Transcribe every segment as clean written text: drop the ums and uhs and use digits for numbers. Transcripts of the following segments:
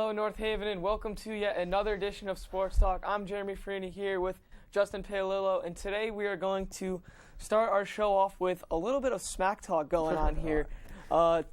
Hello, North Haven, and welcome to yet another edition of Sports Talk. I'm Jeremy Freeney here with Justin Paolillo, and today we are going to start our show off with a little bit of smack talk going on here.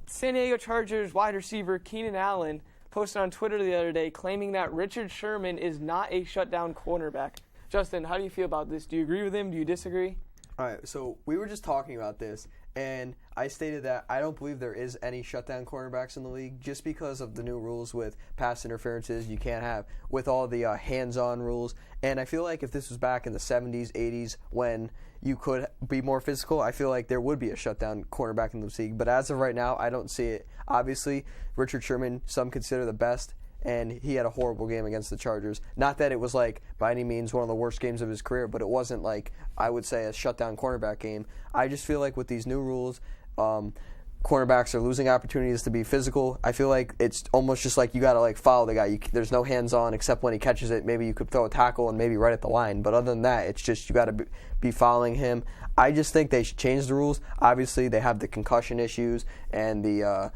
San Diego Chargers wide receiver Keenan Allen posted on Twitter the other day claiming that Richard Sherman is not a shutdown cornerback. Justin, how do you feel about this? Do you agree with him? Do you disagree? All right, so we were just talking about this, and I stated that I don't believe there is any shutdown cornerbacks in the league just because of the new rules with pass interferences you can't have, with all the hands-on rules. And I feel like if this was back in the 70s, 80s, when you could be more physical, I feel like there would be a shutdown cornerback in the league. But as of right now, I don't see it. Obviously, Richard Sherman, some consider the best, and he had a horrible game against the Chargers. Not that it was, like, by any means one of the worst games of his career, but it wasn't, like, I would say a shutdown cornerback game. I just feel like with these new rules, cornerbacks are losing opportunities to be physical. I feel like it's almost just like you got to, like, follow the guy. There's no hands-on except when he catches it. Maybe you could throw a tackle and maybe right at the line. But other than that, it's just you got to be following him. I just think they should change the rules. Obviously, they have the concussion issues and the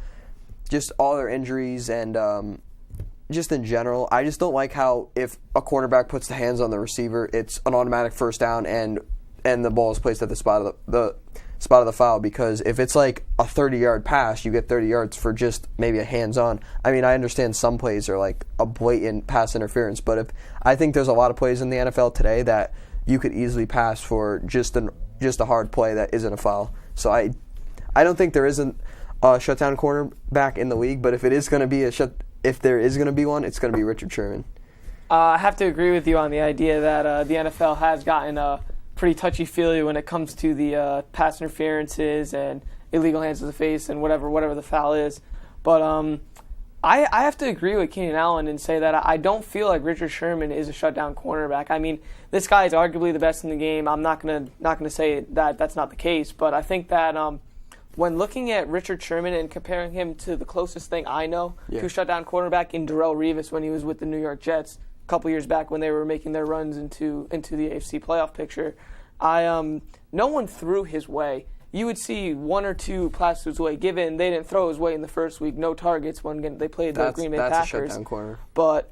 just all their injuries and just in general, I just don't like how if a cornerback puts the hands on the receiver, it's an automatic first down and the ball is placed at the spot of the foul. Because if it's like a 30-yard pass, you get 30 yards for just maybe a hands-on. I mean, I understand some plays are like a blatant pass interference, but I think there's a lot of plays in the NFL today that you could easily pass for just a hard play that isn't a foul. So I don't think there isn't a shutdown cornerback in the league, but if it is going to be if there is going to be one, it's going to be Richard Sherman. I have to agree with you on the idea that the NFL has gotten pretty touchy-feely when it comes to the pass interferences and illegal hands to the face and whatever the foul is. But I have to agree with Keenan Allen and say that I don't feel like Richard Sherman is a shutdown cornerback. I mean, this guy is arguably the best in the game. I'm not gonna say that that's not the case, but I think that when looking at Richard Sherman and comparing him to the closest thing I know to a shutdown cornerback in Darrelle Revis when he was with the New York Jets a couple years back when they were making their runs into the AFC playoff picture, no one threw his way. You would see one or two passes his way, given they didn't throw his way in the first week, no targets when they played the Green Bay Packers. That's a shutdown corner. But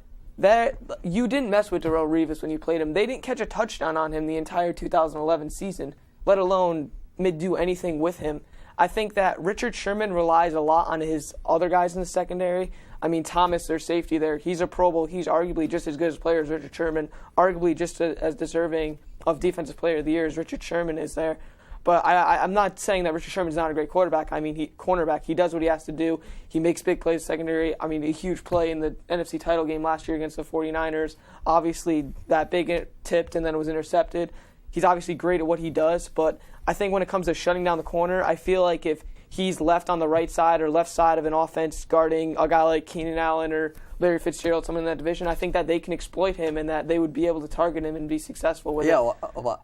you didn't mess with Darrelle Revis when you played him. They didn't catch a touchdown on him the entire 2011 season, let alone do anything with him. I think that Richard Sherman relies a lot on his other guys in the secondary. I mean, Thomas, their safety there, he's a Pro Bowl. He's arguably just as good a player as Richard Sherman, arguably just as deserving of Defensive Player of the Year as Richard Sherman is there. But I'm not saying that Richard Sherman's not a great quarterback. I mean, cornerback. He does what he has to do. He makes big plays secondary. I mean, a huge play in the NFC title game last year against the 49ers. Obviously, that big tipped and then it was intercepted. He's obviously great at what he does, but I think when it comes to shutting down the corner, I feel like if he's left on the right side or left side of an offense guarding a guy like Keenan Allen or Larry Fitzgerald, someone in that division, I think that they can exploit him and that they would be able to target him and be successful with it. Yeah,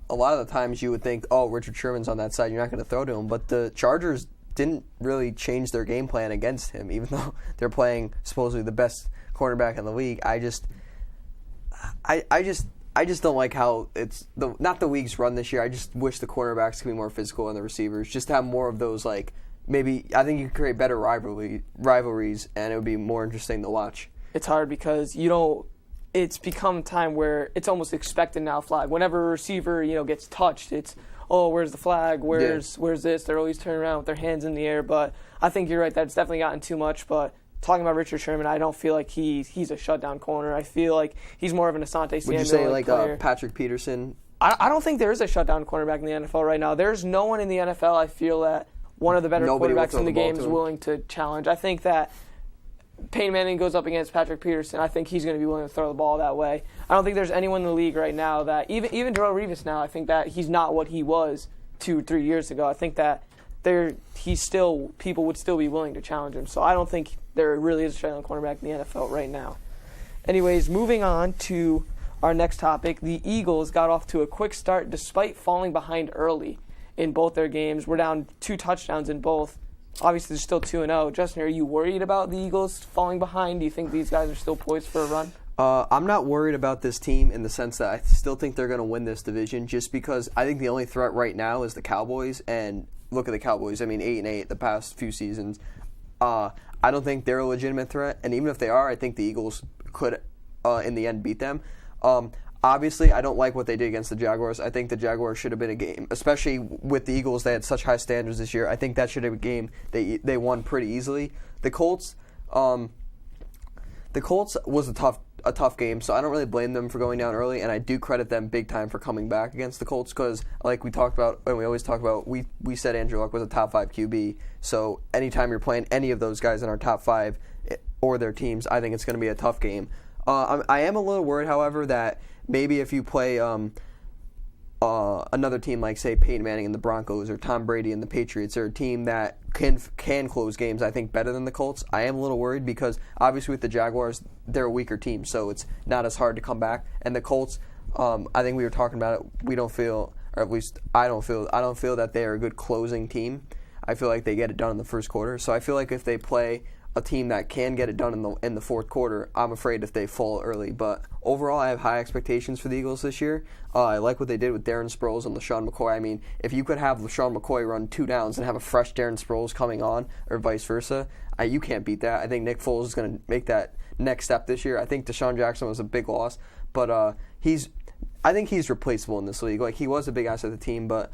a lot of the times you would think, oh, Richard Sherman's on that side, you're not going to throw to him. But the Chargers didn't really change their game plan against him, even though they're playing supposedly the best cornerback in the league. I just don't like how it's not the league's run this year. I just wish the cornerbacks could be more physical and the receivers just have more of those, like, maybe I think you could create better rivalries and it would be more interesting to watch. It's hard because it's become time where it's almost expected now flag. Whenever a receiver, gets touched, it's, oh, where's the flag? Where's this? They're always turning around with their hands in the air. But I think you're right that it's definitely gotten too much. But talking about Richard Sherman, I don't feel like he's a shutdown corner. I feel like he's more of an Asante Samuel. Would you say like Patrick Peterson? I don't think there is a shutdown cornerback in the NFL right now. There's no one in the NFL I feel that one of the better quarterbacks in the game is willing to challenge. I think that Peyton Manning goes up against Patrick Peterson. I think he's going to be willing to throw the ball that way. I don't think there's anyone in the league right now that, even Darrelle Revis now, I think that he's not what he was 2-3 years ago. I think that people would still be willing to challenge him. So I don't think there really is a shutdown cornerback in the NFL right now. Anyways, moving on to our next topic, the Eagles got off to a quick start despite falling behind early in both their games. We're down 2 touchdowns in both. Obviously, they're still 2-0. Justin, are you worried about the Eagles falling behind? Do you think these guys are still poised for a run? I'm not worried about this team in the sense that I still think they're going to win this division just because I think the only threat right now is the Cowboys. And look at the Cowboys. I mean, 8-8 the past few seasons. I don't think they're a legitimate threat, and even if they are, I think the Eagles could, in the end, beat them. Obviously, I don't like what they did against the Jaguars. I think the Jaguars should have been a game, especially with the Eagles. They had such high standards this year. I think that should have been a game they won pretty easily. The Colts was a tough game, so I don't really blame them for going down early, and I do credit them big time for coming back against the Colts because, like we talked about, and we always talk about, we said Andrew Luck was a top 5 QB. So anytime you're playing any of those guys in our top 5 or their teams, I think it's going to be a tough game. I am a little worried, however, that maybe if you play another team like, say, Peyton Manning and the Broncos or Tom Brady and the Patriots, or a team that can close games, I think, better than the Colts, I am a little worried because obviously with the Jaguars, they're a weaker team, so it's not as hard to come back. And the Colts, I think we were talking about it, we don't feel, or at least I don't feel that they are a good closing team. I feel like they get it done in the first quarter. So I feel like if they play a team that can get it done in the fourth quarter, I'm afraid if they fall early. But overall, I have high expectations for the Eagles this year. I like what they did with Darren Sproles and LaShawn McCoy. I mean, if you could have LaShawn McCoy run 2 downs and have a fresh Darren Sproles coming on, or vice versa, you can't beat that. I think Nick Foles is going to make that next step this year. I think Deshaun Jackson was a big loss, but I think he's replaceable in this league. Like, he was a big asset to the team, but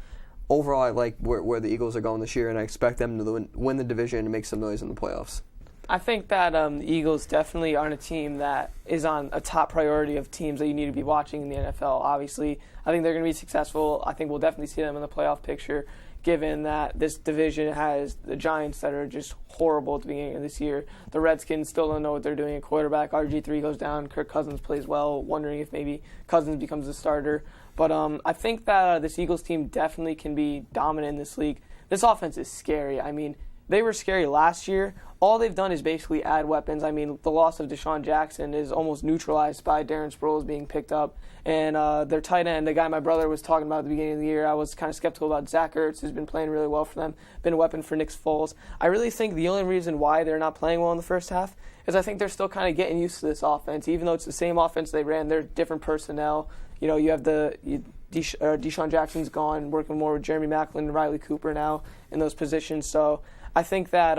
overall, I like where the Eagles are going this year, and I expect them to win the division and make some noise in the playoffs. I think that the Eagles definitely aren't a team that is on a top priority of teams that you need to be watching in the NFL. Obviously, I think they're going to be successful. I think we'll definitely see them in the playoff picture, given that this division has the Giants that are just horrible at the beginning of this year. The Redskins still don't know what they're doing at quarterback. RG3 goes down. Kirk Cousins plays well, wondering if maybe Cousins becomes the starter. But I think that this Eagles team definitely can be dominant in this league. This offense is scary. I mean, they were scary last year. All they've done is basically add weapons. I mean, the loss of Deshaun Jackson is almost neutralized by Darren Sproles being picked up. And their tight end, the guy my brother was talking about at the beginning of the year, I was kind of skeptical about Zach Ertz, who's been playing really well for them, been a weapon for Nick Foles. I really think the only reason why they're not playing well in the first half is I think they're still kind of getting used to this offense. Even though it's the same offense they ran, they're different personnel. You know, you have Deshaun Jackson's gone, working more with Jeremy Maclin and Riley Cooper now in those positions. So I think that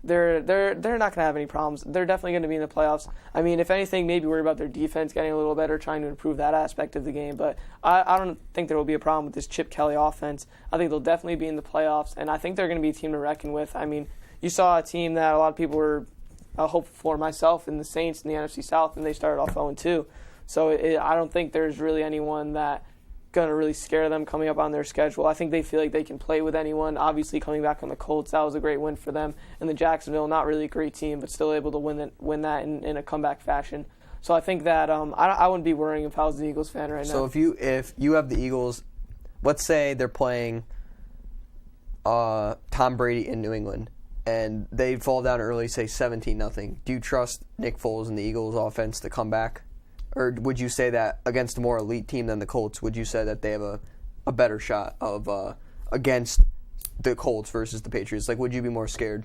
they're not going to have any problems. They're definitely going to be in the playoffs. I mean, if anything, maybe worry about their defense getting a little better, trying to improve that aspect of the game. But I don't think there will be a problem with this Chip Kelly offense. I think they'll definitely be in the playoffs, and I think they're going to be a team to reckon with. I mean, you saw a team that a lot of people were hopeful for, myself and the Saints in the NFC South, and they started off 0-2. So I don't think there's really anyone that going to really scare them coming up on their schedule. I think they feel like they can play with anyone. Obviously, coming back on the Colts, that was a great win for them. And the Jacksonville, not really a great team, but still able to win that in a comeback fashion. So I think that I wouldn't be worrying if I was an Eagles fan right now. So if you have the Eagles, let's say they're playing Tom Brady in New England, and they fall down early, say 17-0, do you trust Nick Foles and the Eagles offense to come back? Or would you say that against a more elite team than the Colts, would you say that they have a better shot of against the Colts versus the Patriots? Like, would you be more scared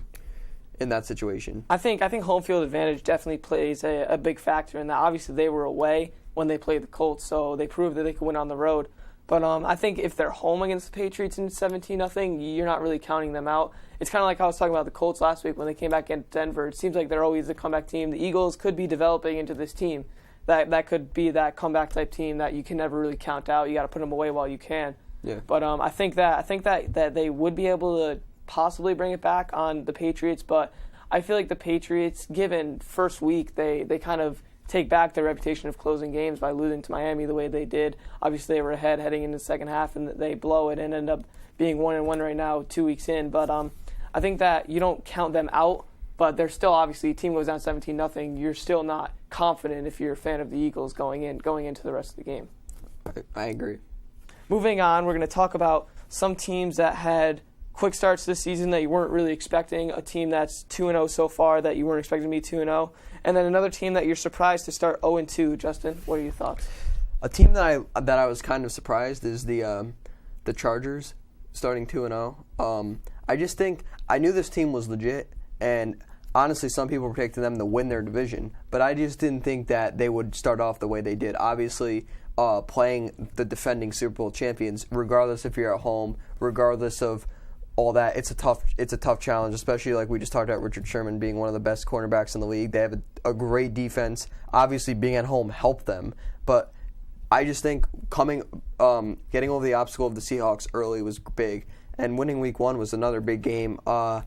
in that situation? I think home field advantage definitely plays a big factor in that. Obviously, they were away when they played the Colts, so they proved that they could win on the road. But I think if they're home against the Patriots in 17-0, you're not really counting them out. It's kind of like I was talking about the Colts last week when they came back into Denver. It seems like they're always a comeback team. The Eagles could be developing into this team. That could be that comeback type team that you can never really count out. You got to put them away while you can. Yeah. But I think that they would be able to possibly bring it back on the Patriots. But I feel like the Patriots, given first week, they kind of take back their reputation of closing games by losing to Miami the way they did. Obviously, they were ahead heading into the second half, and they blow it and end up being 1-1 right now, 2 weeks in. But I think that you don't count them out. But they're still, obviously, team goes down 17-0. You're still not confident if you're a fan of the Eagles going into the rest of the game. I agree. Moving on, we're going to talk about some teams that had quick starts this season that you weren't really expecting. A team that's 2-0 so far that you weren't expecting to be 2-0. And then another team that you're surprised to start 0-2. Justin, what are your thoughts? A team that I was kind of surprised is the Chargers starting 2-0. I just think I knew this team was legit. And honestly, some people predicted them to win their division, but I just didn't think that they would start off the way they did. Obviously, playing the defending Super Bowl champions, regardless if you're at home, regardless of all that. It's a tough challenge, especially like we just talked about Richard Sherman being one of the best cornerbacks in the league. They have a great defense. Obviously, being at home helped them, but I just think getting over the obstacle of the Seahawks early was big, and winning Week 1 was another big game. I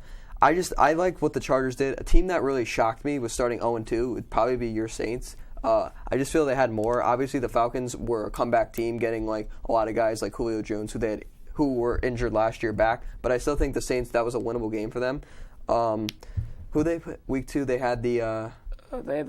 like what the Chargers did. A team that really shocked me was starting 0-2 would probably be your Saints. I just feel they had more. Obviously, the Falcons were a comeback team, getting like a lot of guys like Julio Jones who were injured last year back. But I still think the Saints, that was a winnable game for them. Who they put Week 2? They had the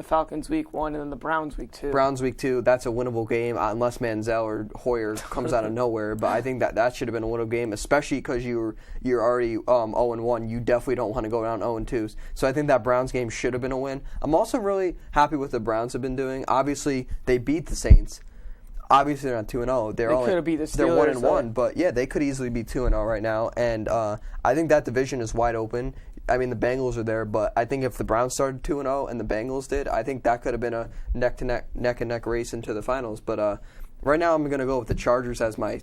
Falcons Week 1 and then the Browns Week 2. Browns Week 2, that's a winnable game unless Manziel or Hoyer comes out of nowhere. But I think that should have been a winnable game, especially because you're already 0-1. You definitely don't want to go down 0-2. So I think that Browns game should have been a win. I'm also really happy with the Browns have been doing. Obviously, they beat the Saints. Obviously, they're not 2-0. They could have beat the Steelers. They're 1-1, but yeah, they could easily be 2-0 right now. And I think that division is wide open. I mean, the Bengals are there, but I think if the Browns started 2-0 and the Bengals did, I think that could have been a neck and neck race into the finals. But right now, I'm going to go with the Chargers as my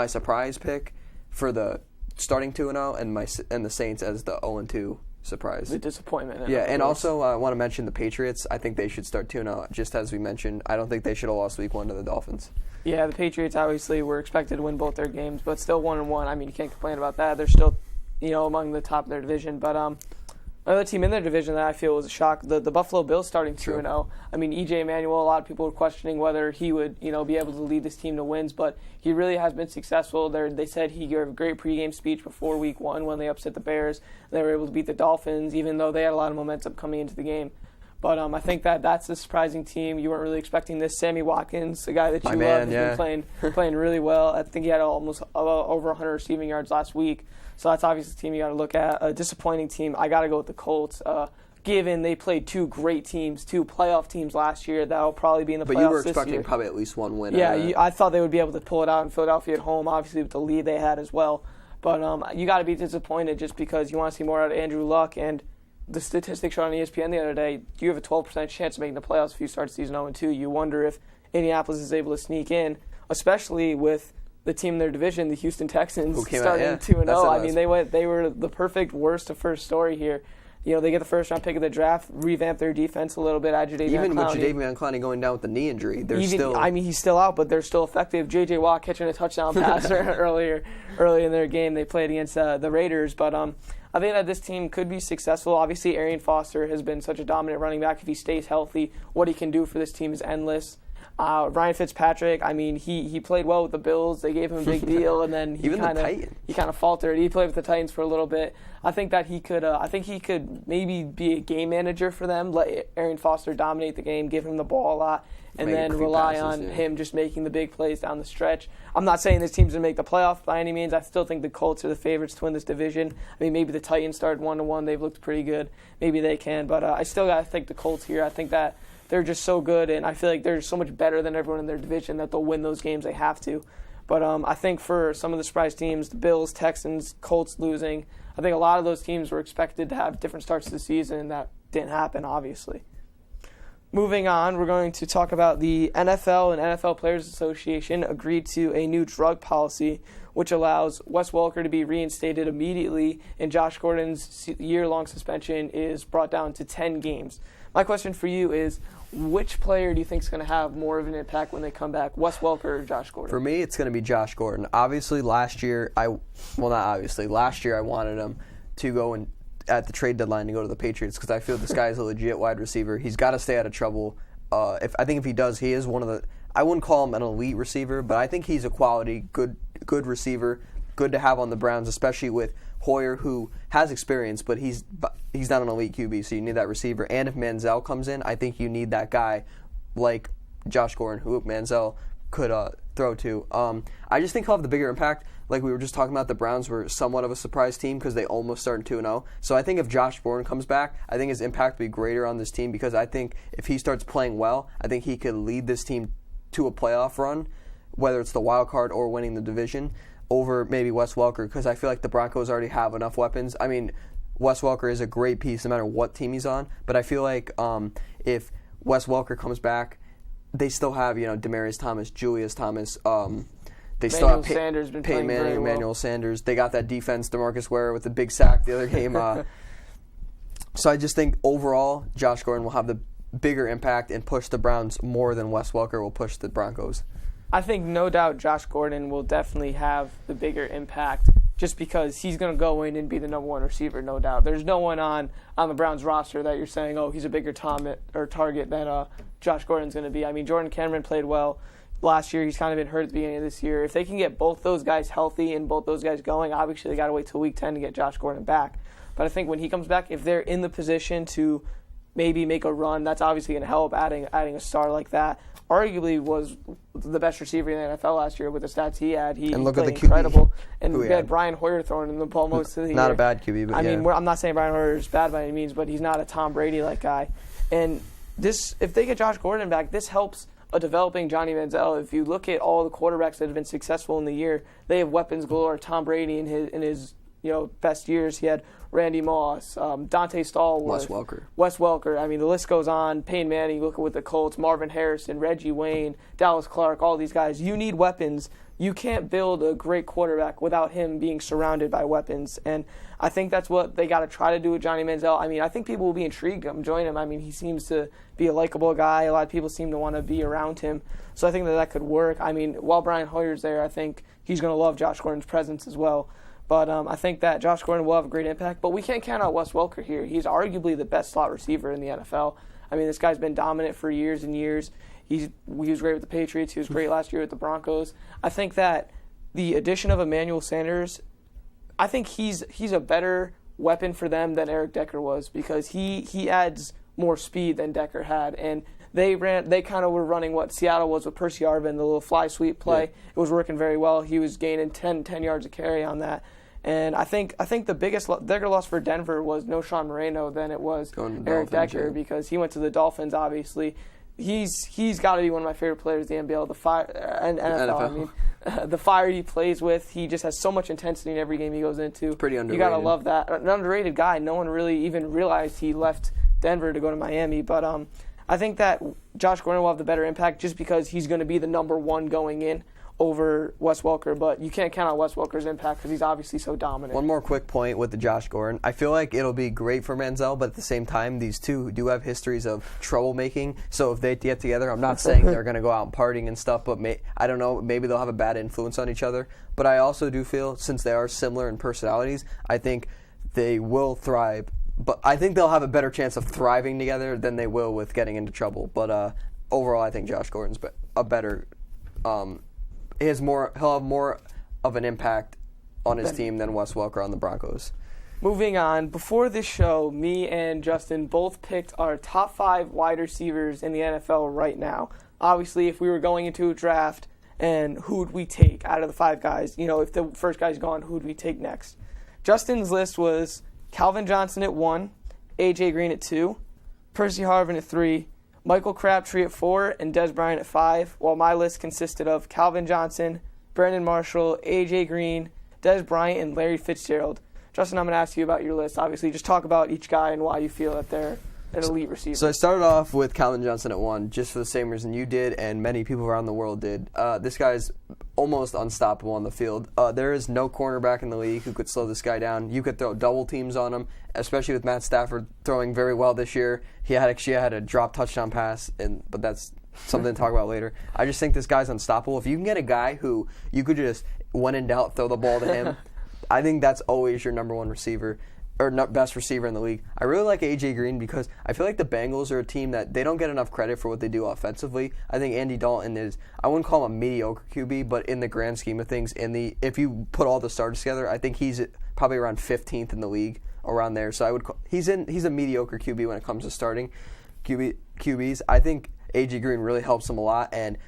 surprise pick for the starting 2-0, and the Saints as the 0-2 surprise. The disappointment. Yeah, and also I want to mention the Patriots. I think they should start 2-0, just as we mentioned. I don't think they should have lost Week 1 to the Dolphins. Yeah, the Patriots obviously were expected to win both their games, but still 1-1. I mean, you can't complain about that. They're still, among the top of their division. But another team in their division that I feel was a shock, the Buffalo Bills starting 2-0. I mean, E.J. Manuel, a lot of people were questioning whether he would, be able to lead this team to wins, but he really has been successful. They said he gave a great pregame speech before Week 1 when they upset the Bears. They were able to beat the Dolphins, even though they had a lot of momentum coming into the game. But I think that's a surprising team. You weren't really expecting this. Sammy Watkins, the guy that you love, has been playing really well. I think he had almost over 100 receiving yards last week. So that's obviously a team you got to look at. A disappointing team, I got to go with the Colts. Given they played two great teams, two playoff teams last year, that'll probably be in the playoffs this year. But you were expecting probably at least one win. Yeah, I thought they would be able to pull it out in Philadelphia at home, obviously with the lead they had as well. But you got to be disappointed just because you want to see more out of Andrew Luck. And the statistics showed on ESPN the other day, you have a 12% chance of making the playoffs if you start the season 0-2. You wonder if Indianapolis is able to sneak in, especially with the team in their division, the Houston Texans, starting 2-0. I mean, they were the perfect worst to first story here. They get the first-round pick of the draft, revamp their defense a little bit. Even with Jadeveon Clowney going down with the knee injury, he's still out, but they're still effective. J.J. Watt catching a touchdown pass early in their game. They played against the Raiders, but I think that this team could be successful. Obviously, Arian Foster has been such a dominant running back. If he stays healthy, what he can do for this team is endless. Ryan Fitzpatrick, I mean, he played well with the Bills. They gave him a big deal, and then he kind of faltered. He played with the Titans for a little bit. I think that he could maybe be a game manager for them. Let Arian Foster dominate the game, give him the ball a lot, and then rely on him just making the big plays down the stretch. I'm not saying this team's going to make the playoffs by any means. I still think the Colts are the favorites to win this division. I mean, maybe the Titans started 1-1. They've looked pretty good. Maybe they can, but I still got to think the Colts here. I think that they're just so good, and I feel like they're so much better than everyone in their division that they'll win those games. They have to. But I think for some of the surprise teams, the Bills, Texans, Colts losing, I think a lot of those teams were expected to have different starts to the season, and that didn't happen, obviously. Moving on, we're going to talk about the NFL and NFL Players Association agreed to a new drug policy which allows Wes Welker to be reinstated immediately, and Josh Gordon's year-long suspension is brought down to 10 games. My question for you is, which player do you think is going to have more of an impact when they come back, Wes Welker or Josh Gordon? For me, it's going to be Josh Gordon. Obviously, last year I wanted him to go and at the trade deadline to go to the Patriots because I feel this guy is a legit wide receiver. He's got to stay out of trouble. If he does, he is one of the. I wouldn't call him an elite receiver, but I think he's a quality, good receiver, good to have on the Browns, especially with Hoyer, who has experience, but he's not an elite QB, so you need that receiver. And if Manziel comes in, I think you need that guy like Josh Gordon, who Manziel could throw to. I just think he'll have the bigger impact. Like we were just talking about, the Browns were somewhat of a surprise team because they almost started 2-0. So I think if Josh Gordon comes back, I think his impact will be greater on this team because I think if he starts playing well, I think he could lead this team to a playoff run, whether it's the wild card or winning the division, over maybe Wes Welker, because I feel like the Broncos already have enough weapons. I mean, Wes Welker is a great piece no matter what team he's on, but I feel like if Wes Welker comes back, they still have, Demaryius Thomas, Julius Thomas. They still have Sanders been Peyton playing Manning very and well. Emmanuel Sanders. They got that defense, DeMarcus Ware with the big sack the other game. So I just think overall, Josh Gordon will have the bigger impact and push the Browns more than Wes Welker will push the Broncos. I think no doubt Josh Gordon will definitely have the bigger impact just because he's going to go in and be the number one receiver, no doubt. There's no one on the Browns roster that you're saying, oh, he's a bigger target than Josh Gordon's going to be. I mean, Jordan Cameron played well last year. He's kind of been hurt at the beginning of this year. If they can get both those guys healthy and both those guys going, obviously they got to wait till week 10 to get Josh Gordon back. But I think when he comes back, if they're in the position to maybe make a run, that's obviously going to help. Adding a star like that arguably was the best receiver in the NFL last year with the stats he had. He and look played at the QB incredible. And we had had Brian Hoyer throwing in the ball most of the year. Not a bad QB, but I mean, I'm not saying Brian Hoyer is bad by any means, but he's not a Tom Brady-like guy. And if they get Josh Gordon back, this helps a developing Johnny Manziel. If you look at all the quarterbacks that have been successful in the year, they have weapons galore. Tom Brady in his best years, he had Randy Moss, Dante Stallworth, Wes Welker. I mean, the list goes on. Peyton Manning, look at with the Colts, Marvin Harrison, Reggie Wayne, Dallas Clark, all these guys. You need weapons. You can't build a great quarterback without him being surrounded by weapons. And I think that's what they got to try to do with Johnny Manziel. I mean, I think people will be intrigued to join him. I mean, he seems to be a likable guy. A lot of people seem to want to be around him. So I think that could work. I mean, while Brian Hoyer's there, I think he's going to love Josh Gordon's presence as well. But I think that Josh Gordon will have a great impact. But we can't count out Wes Welker here. He's arguably the best slot receiver in the NFL. I mean, this guy's been dominant for years and years. He was great with the Patriots. He was great last year with the Broncos. I think that the addition of Emmanuel Sanders, I think he's a better weapon for them than Eric Decker was because he adds more speed than Decker had. And they kind of were running what Seattle was with Percy Harvin, the little fly sweep play. Yeah. It was working very well. He was gaining 10 yards of carry on that. And I think the biggest bigger loss for Denver was no Sean Moreno than it was Eric Decker because he went to the Dolphins. Obviously, he's got to be one of my favorite players in the NBA, NFL. I mean, the fire he plays with, he just has so much intensity in every game he goes into. Pretty underrated. You gotta love that. An underrated guy. No one really even realized he left Denver to go to Miami. But I think that Josh Gordon will have the better impact just because he's going to be the number one going in over Wes Welker, but you can't count on Wes Welker's impact because he's obviously so dominant. One more quick point with the Josh Gordon. I feel like it'll be great for Manziel, but at the same time, these two do have histories of troublemaking. So if they get together, I'm not saying they're going to go out and partying and stuff, but I don't know, maybe they'll have a bad influence on each other. But I also do feel, since they are similar in personalities, I think they will thrive. But I think they'll have a better chance of thriving together than they will with getting into trouble. But overall, I think Josh Gordon's a better he'll have more of an impact on his team than Wes Welker on the Broncos. Moving on, before this show, me and Justin both picked our top 5 wide receivers in the NFL right now. Obviously, if we were going into a draft and who would we take out of the 5 guys, if the first guy's gone, who would we take next? Justin's list was Calvin Johnson at 1, A.J. Green at 2, Percy Harvin at 3, Michael Crabtree at 4, and Dez Bryant at 5, while my list consisted of Calvin Johnson, Brandon Marshall, A.J. Green, Dez Bryant, and Larry Fitzgerald. Justin, I'm going to ask you about your list. Obviously, just talk about each guy and why you feel that they're an elite receiver. So I started off with Calvin Johnson at 1, just for the same reason you did and many people around the world did. This guy's almost unstoppable on the field. There is no cornerback in the league who could slow this guy down. You could throw double teams on him, especially with Matt Stafford throwing very well this year. He actually had a drop touchdown pass, but that's something to talk about later. I just think this guy's unstoppable. If you can get a guy who you could just, when in doubt, throw the ball to him, I think that's always your number one receiver. Or best receiver in the league. I really like A.J. Green because I feel like the Bengals are a team that they don't get enough credit for what they do offensively. I think Andy Dalton is, I wouldn't call him a mediocre QB, but in the grand scheme of things, if you put all the starters together, I think he's probably around 15th in the league, around there. So he's a mediocre QB when it comes to starting QBs. I think A.J. Green really helps them a lot, and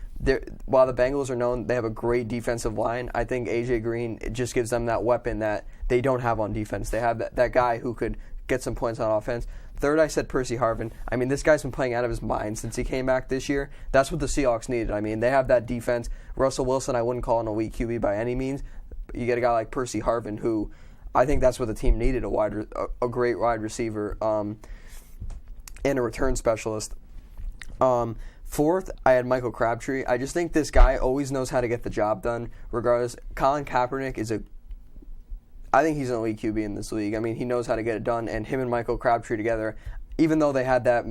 while the Bengals are known, they have a great defensive line. I think A.J. Green just gives them that weapon that they don't have on defense. They have that guy who could get some points on offense. Third, I said Percy Harvin. I mean, this guy's been playing out of his mind since he came back this year. That's what the Seahawks needed. I mean, they have that defense. Russell Wilson, I wouldn't call him a weak QB by any means. But you get a guy like Percy Harvin, who I think that's what the team needed, a great wide receiver and a return specialist. Fourth, I had Michael Crabtree. I just think this guy always knows how to get the job done, regardless. Colin Kaepernick I think he's an elite QB in this league. I mean, he knows how to get it done, and him and Michael Crabtree together, even though they had that,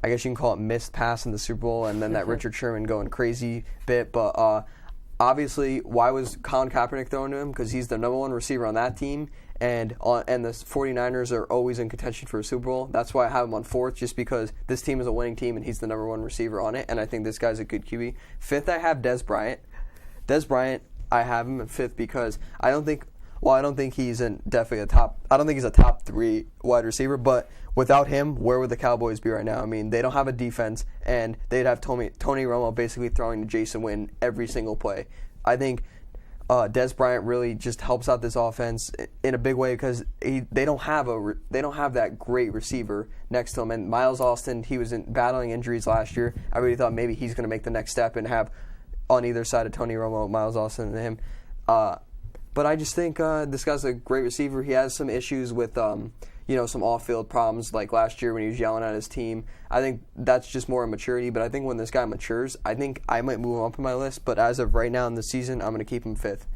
I guess you can call it missed pass in the Super Bowl, and then that Richard Sherman going crazy bit, but obviously, why was Colin Kaepernick throwing to him? Because he's the number one receiver on that team, and the 49ers are always in contention for a Super Bowl. That's why I have him on fourth, just because this team is a winning team, and he's the number one receiver on it, and I think this guy's a good QB. Fifth, I have Dez Bryant. Dez Bryant, I have him at fifth because I don't think he's definitely I don't think he's a top 3 wide receiver, but without him, where would the Cowboys be right now? I mean, they don't have a defense, and they'd have Tony Romo basically throwing to Jason Witten every single play. I think Dez Bryant really just helps out this offense in a big way because they don't have that great receiver next to him. And Miles Austin, he was battling injuries last year. I really thought maybe he's going to make the next step and have on either side of Tony Romo, Miles Austin, and him. But I just think this guy's a great receiver. He has some issues with some off-field problems like last year when he was yelling at his team. I think that's just more immaturity, but I think when this guy matures, I think I might move him up on my list, but as of right now in the season, I'm going to keep him fifth.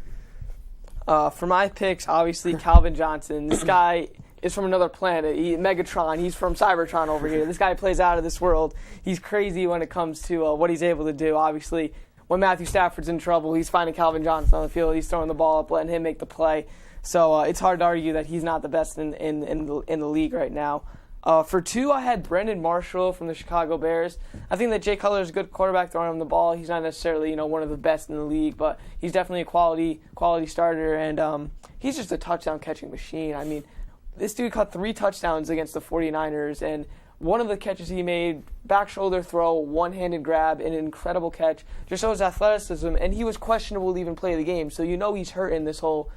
For my picks, obviously Calvin Johnson. This guy is from another planet. Megatron, he's from Cybertron over here. This guy plays out of this world. He's crazy when it comes to what he's able to do. Obviously, when Matthew Stafford's in trouble, he's finding Calvin Johnson on the field. He's throwing the ball up, letting him make the play. So it's hard to argue that he's not the best in the league right now. For 2, I had Brendan Marshall from the Chicago Bears. I think that Jay Cutler is a good quarterback throwing him the ball. He's not necessarily one of the best in the league, but he's definitely a quality starter, and he's just a touchdown catching machine. I mean, this dude caught 3 touchdowns against the 49ers, and one of the catches he made, back shoulder throw, one-handed grab, an incredible catch, just shows athleticism, and he was questionable to even play the game. So he's hurt in this whole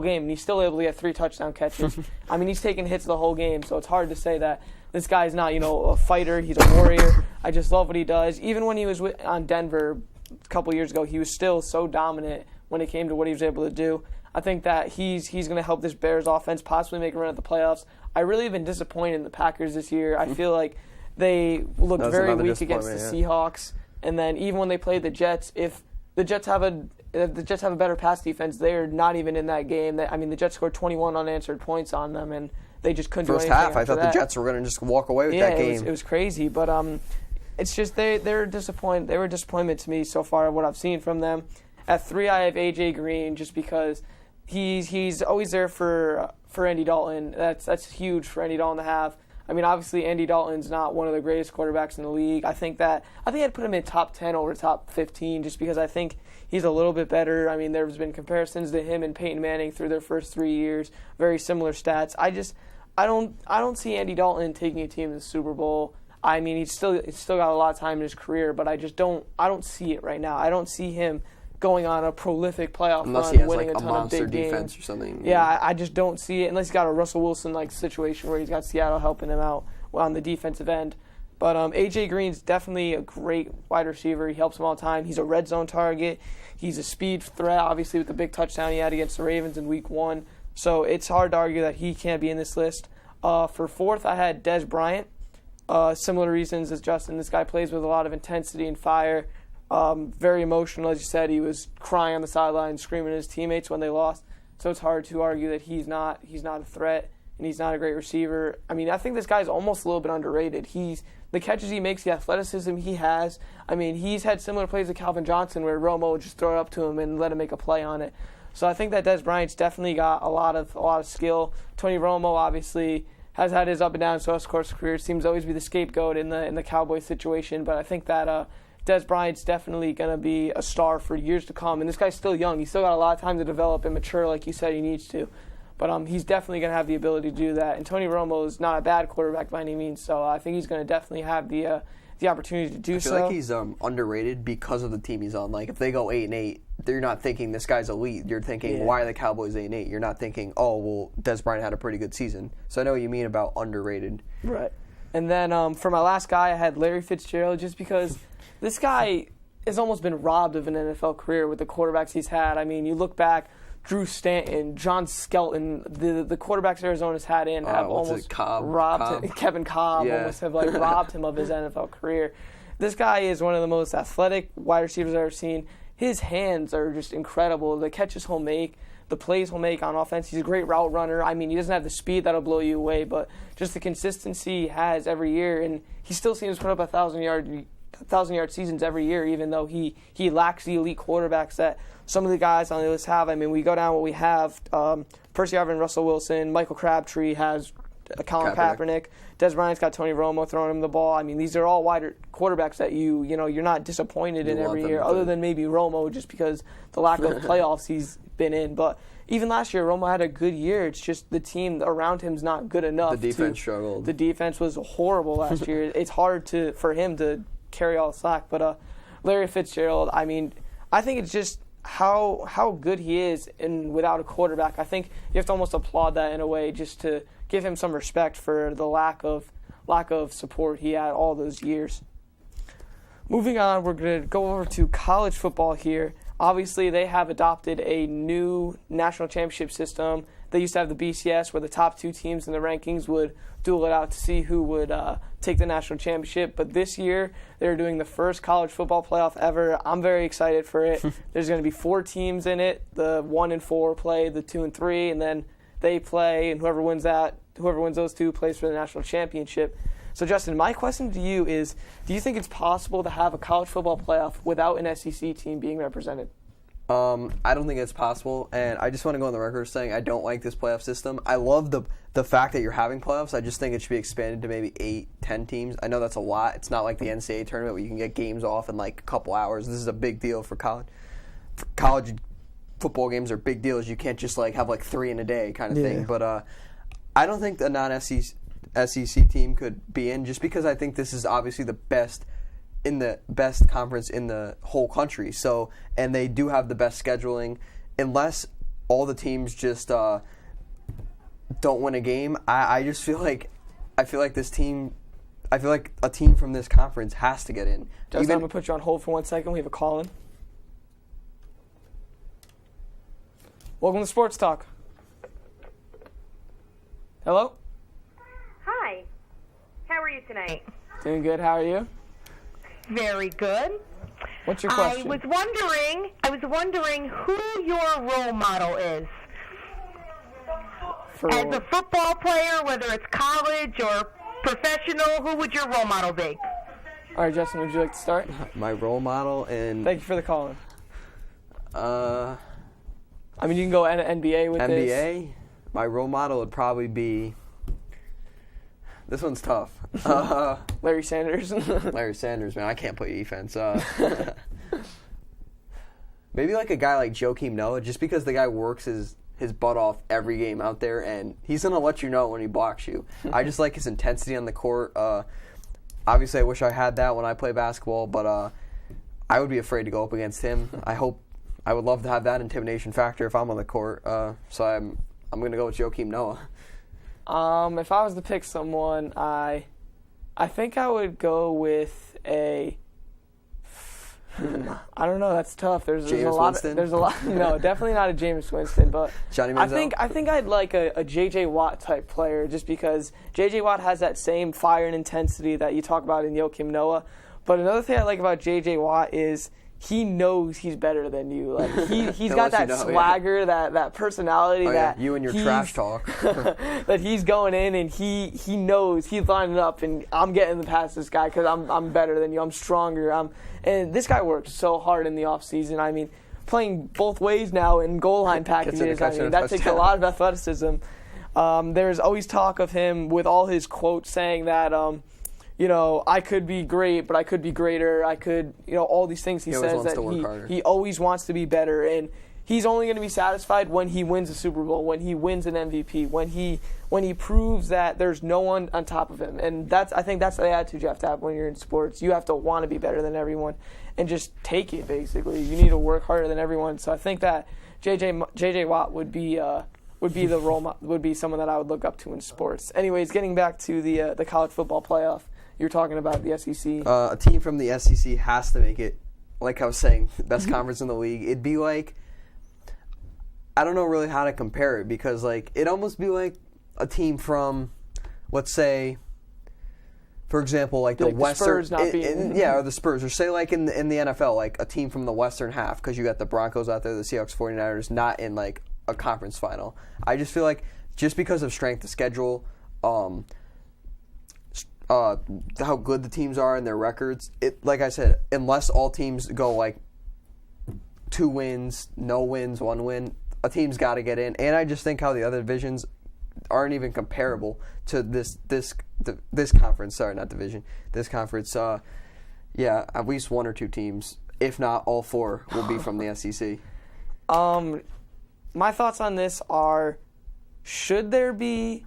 game, and he's still able to get 3 touchdown catches. I mean, he's taking hits the whole game, so it's hard to say that this guy's not, a fighter. He's a warrior. I just love what he does. Even when he was on Denver a couple years ago, he was still so dominant when it came to what he was able to do. I think that he's going to help this Bears offense possibly make a run at the playoffs. I really have been disappointed in the Packers this year. I feel like they looked very weak against the Seahawks, and then even when they played the Jets, if the Jets have a better pass defense, they're not even in that game. The Jets scored 21 unanswered points on them, and they just couldn't do anything. First half, I thought the Jets were going to just walk away with that game. It was crazy, but it's just they're disappointed. They were a disappointment to me so far of what I've seen from them. At 3, I have AJ Green just because he's always there for Andy Dalton. That's huge for Andy Dalton to have. I mean, obviously Andy Dalton's not one of the greatest quarterbacks in the league. I think I'd put him in top 10 over top 15 just because I think he's a little bit better. I mean, there's been comparisons to him and Peyton Manning through their first 3 years, very similar stats. I don't see Andy Dalton taking a team to the Super Bowl. I mean, he's still got a lot of time in his career, but I don't see it right now. I don't see him going on a prolific playoff unless run, he has winning like a a ton monster of big defense games. or something. Yeah, I just don't see it unless he's got a Russell Wilson-like situation where he's got Seattle helping him out on the defensive end. But AJ Green's definitely a great wide receiver. He helps him all the time. He's a red zone target. He's a speed threat, obviously, with the big touchdown he had against the Ravens in Week 1. So it's hard to argue that he can't be in this list. For 4th, I had Dez Bryant. Similar reasons as Justin. This guy plays with a lot of intensity and fire. Very emotional, as you said. He was crying on the sideline, screaming at his teammates when they lost. So it's hard to argue that he's not a threat and he's not a great receiver. I mean, I think this guy's almost a little bit underrated. The catches he makes, the athleticism he has. I mean, he's had similar plays to Calvin Johnson where Romo would just throw it up to him and let him make a play on it. So I think that Dez Bryant's definitely got a lot of skill. Tony Romo obviously has had his up and downs throughout his course of career. Seems to always be the scapegoat in the Cowboys situation, but I think that Dez Bryant's definitely going to be a star for years to come. And this guy's still young. He's still got a lot of time to develop and mature like you said he needs to. But he's definitely going to have the ability to do that. And Tony Romo is not a bad quarterback by any means, so I think he's going to definitely have the opportunity to do so. I feel like he's underrated because of the team he's on. Like, if they go 8-8, you're not thinking this guy's elite. You're thinking, why are the Cowboys 8-8? You're not thinking, oh, well, Dez Bryant had a pretty good season. So I know what you mean about underrated. Right. And then for my last guy, I had Larry Fitzgerald just because this guy has almost been robbed of an NFL career with the quarterbacks he's had. I mean, you look back, Drew Stanton, John Skelton, the quarterbacks Arizona's had have almost robbed him. Kevin Cobb almost have robbed him of his NFL career. This guy is one of the most athletic wide receivers I've ever seen. His hands are just incredible. The catches he'll make, the plays he'll make on offense. He's a great route runner. I mean, he doesn't have the speed that'll blow you away, but just the consistency he has every year, and he still seems to put up 1,000-yard seasons every year, even though he lacks the elite quarterbacks that some of the guys on the list have. I mean, we go down what we have. Percy Harvin, Russell Wilson, Michael Crabtree has Colin Kaepernick. Des Bryant's got Tony Romo throwing him the ball. I mean, these are all wider quarterbacks that you're not disappointed in every year, other than maybe Romo, just because the lack of playoffs he's been in. But even last year, Romo had a good year. It's just the team around him's not good enough. The defense struggled. The defense was horrible last year. It's hard for him to carry all the slack. But Larry Fitzgerald, I mean, I think it's just how good he is without a quarterback. I think you have to almost applaud that in a way, just to give him some respect for the lack of support he had all those years. Moving on, we're going to go over to college football here. Obviously, they have adopted a new national championship system. They used to have the BCS, where the top two teams in the rankings would duel it out to see who would take the national championship. But this year, they're doing the first college football playoff ever. I'm very excited for it. There's going to be 4 teams in it. The 1 and 4 play the 2 and 3, and then they play, and whoever wins those 2 plays for the national championship. So, Justin, my question to you is, do you think it's possible to have a college football playoff without an SEC team being represented? I don't think it's possible, and I just want to go on the record saying I don't like this playoff system. I love the fact that you're having playoffs. I just think it should be expanded to maybe 8, 10 teams. I know that's a lot. It's not like the NCAA tournament where you can get games off in like a couple hours. This is a big deal for college. College football games are big deals. You can't just like have like 3 in a day kind of thing. But I don't think the non-SEC team could be in, just because I think this is obviously the best conference in the whole country. So, and they do have the best scheduling. Unless all the teams just don't win a game, I just feel like a team from this conference has to get in. Justin, I'm gonna put you on hold for 1 second. We have a call in. Welcome to Sports Talk. Hello? Hi. How are you tonight? Doing good. How are you? Very good. What's your question? I was wondering who your role model is. As a football player, whether it's college or professional, who would your role model be? All right, Justin, would you like to start? My role model and Thank you for the call. I mean, you can go NBA with this. NBA. My role model would probably be. This one's tough. Larry Sanders. Larry Sanders, man. I can't play defense. Maybe like a guy like Joakim Noah, just because the guy works his butt off every game out there, and he's going to let you know when he blocks you. I just like his intensity on the court. Obviously, I wish I had that when I play basketball, but I would be afraid to go up against him. I would love to have that intimidation factor if I'm on the court. So I'm going to go with Joakim Noah. If I was to pick someone, I think I would go with a. I don't know. That's tough. There's a lot. No, definitely not a Jameis Winston, but Johnny Manziel? I think I'd like a J.J. Watt type player, just because J.J. Watt has that same fire and intensity that you talk about in Joakim Noah. But another thing I like about J.J. Watt is he knows he's better than you. Like he's got that swagger, that personality that you and your trash talk. That he's going in and he knows he's lining up and I'm getting past this guy because I'm better than you. I'm stronger. And this guy works so hard in the off season. I mean, playing both ways now in goal line packages. That takes a lot of athleticism. There's always talk of him with all his quotes saying that. I could be great, but I could be greater. I could, all these things he says that he always wants to be better, and he's only going to be satisfied when he wins a Super Bowl, when he wins an MVP, when he proves that there's no one on top of him. And I think that's the attitude you have to have when you're in sports. You have to want to be better than everyone and just take it, basically. You need to work harder than everyone. So I think that J.J. Watt would be the role would be someone that I would look up to in sports. Anyways, getting back to the college football playoff. You're talking about the SEC. A team from the SEC has to make it, like I was saying, best conference in the league. It'd be like, I don't know really how to compare it, because it'd almost be like a team from, let's say, for example, like the Like the Western, Spurs not being- or the Spurs, or say like in the NFL, like a team from the Western half, because you got the Broncos out there, the Seahawks, 49ers, not in like a conference final. I just feel like just because of strength of schedule, how good the teams are and their records, like I said, unless all teams go like 2 wins, no wins, 1 win, a team's got to get in. And I just think how the other divisions aren't even comparable to this conference. Sorry, not division. This conference. Yeah, at least 1 or 2 teams, if not all 4, will be from the SEC. My thoughts on this are, should there be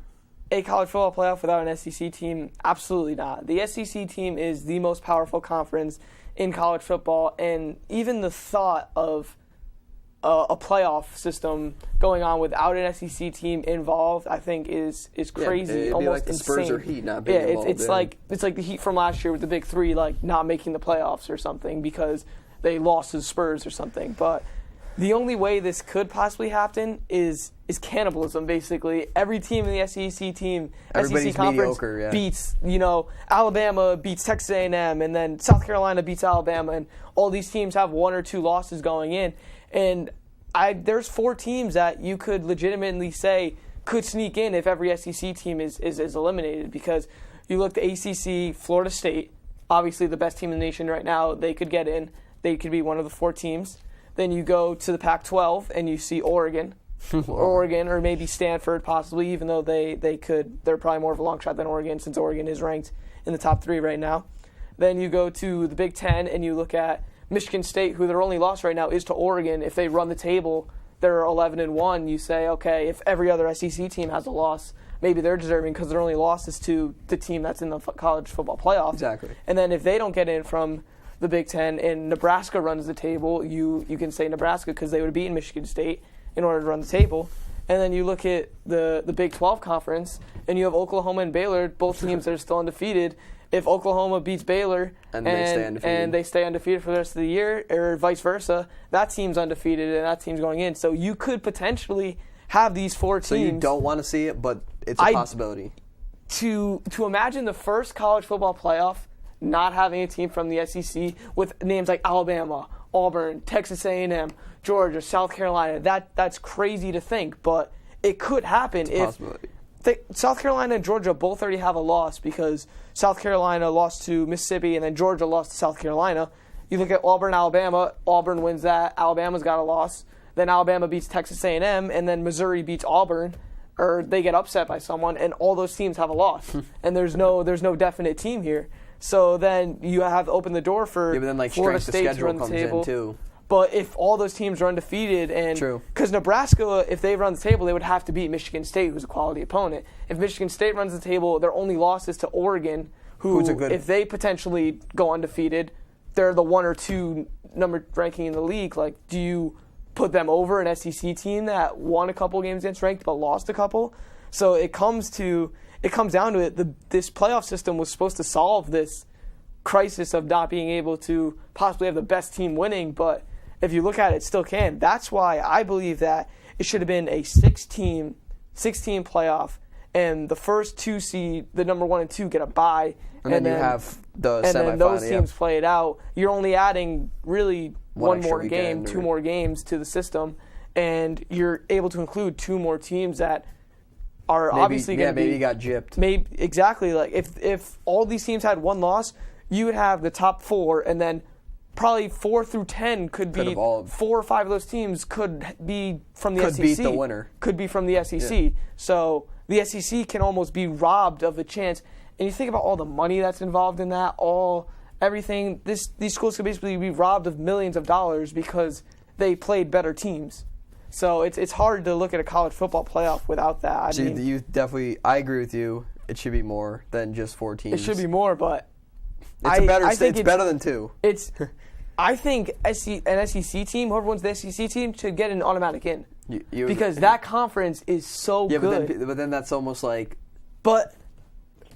a college football playoff without an SEC team? Absolutely not. The SEC team is the most powerful conference in college football, and even the thought of a playoff system going on without an SEC team involved, I think is crazy, it'd be almost like the insane. Spurs or Heat not being involved. It's like the Heat from last year with the big 3 like not making the playoffs or something because they lost to the Spurs or something. But the only way this could possibly happen is cannibalism. Basically, every team in the SEC Everybody's conference mediocre, yeah. beats, Alabama beats Texas A&M, and then South Carolina beats Alabama, and all these teams have 1 or 2 losses going in. And there's 4 teams that you could legitimately say could sneak in if every SEC team is eliminated, because you look at ACC, Florida State, obviously the best team in the nation right now, they could get in. They could be one of the 4 teams. Then you go to the Pac-12 and you see Oregon, or maybe Stanford possibly, even though they're probably more of a long shot than Oregon, since Oregon is ranked in the top 3 right now. Then you go to the Big Ten and you look at Michigan State, who their only loss right now is to Oregon. If they run the table, they're 11-1. You say, okay, if every other SEC team has a loss, maybe they're deserving because their only loss is to the team that's in the college football playoff. Exactly. And then if they don't get in from the Big Ten and Nebraska runs the table, you can say Nebraska because they would have beaten Michigan State in order to run the table. And then you look at the Big 12 conference, and you have Oklahoma and Baylor, both teams that are still undefeated. If Oklahoma beats Baylor and they stay undefeated for the rest of the year, or vice versa, that team's undefeated and that team's going in. So you could potentially have these 4 teams. So you don't want to see it, but it's a possibility. To imagine the first college football playoff not having a team from the SEC with names like Alabama, Auburn, Texas A&M, Georgia, South Carolina, that's crazy to think, but it could happen if South Carolina and Georgia both already have a loss, because South Carolina lost to Mississippi and then Georgia lost to South Carolina. You look at Auburn, Alabama, Auburn wins that, Alabama's got a loss. Then Alabama beats Texas A&M, and then Missouri beats Auburn, or they get upset by someone, and all those teams have a loss. And there's no definite team here. So then you have to open the door for but then like Florida strength of State to run schedule the comes table. in too. But if all those teams are undefeated, and True. Because Nebraska, if they run the table, they would have to beat Michigan State, who's a quality opponent. If Michigan State runs the table, their only loss is to Oregon, who's if they potentially go undefeated, they're the 1 or 2 number ranking in the league. Like, do you put them over an SEC team that won a couple games against ranked but lost a couple? So it comes down to it. This playoff system was supposed to solve this crisis of not being able to possibly have the best team winning, but if you look at it, it still can. That's why I believe that it should have been a 6-team playoff, and the first 2 seed, the number 1 and 2, get a bye, and then you have the semifinal. And then those teams play it out. You're only adding really one more game, 2 more games to the system, and you're able to include 2 more teams that are obviously going to be. Maybe you got gypped. Maybe exactly. Like if all these teams had 1 loss, you would have the top 4, and then probably 4 through 10 could be 4 or 5 of those teams could be from the SEC. Could beat the winner. Could be from the SEC. Yeah. So the SEC can almost be robbed of a chance. And you think about all the money that's involved in that, everything. These schools could basically be robbed of millions of dollars because they played better teams. So it's hard to look at a college football playoff without that. I agree with you. It should be more than just 4 teams. It should be more, but it's better than 2. I think an SEC team, whoever wins the SEC team, should get an automatic in. Because that conference is so good. But then that's almost like. But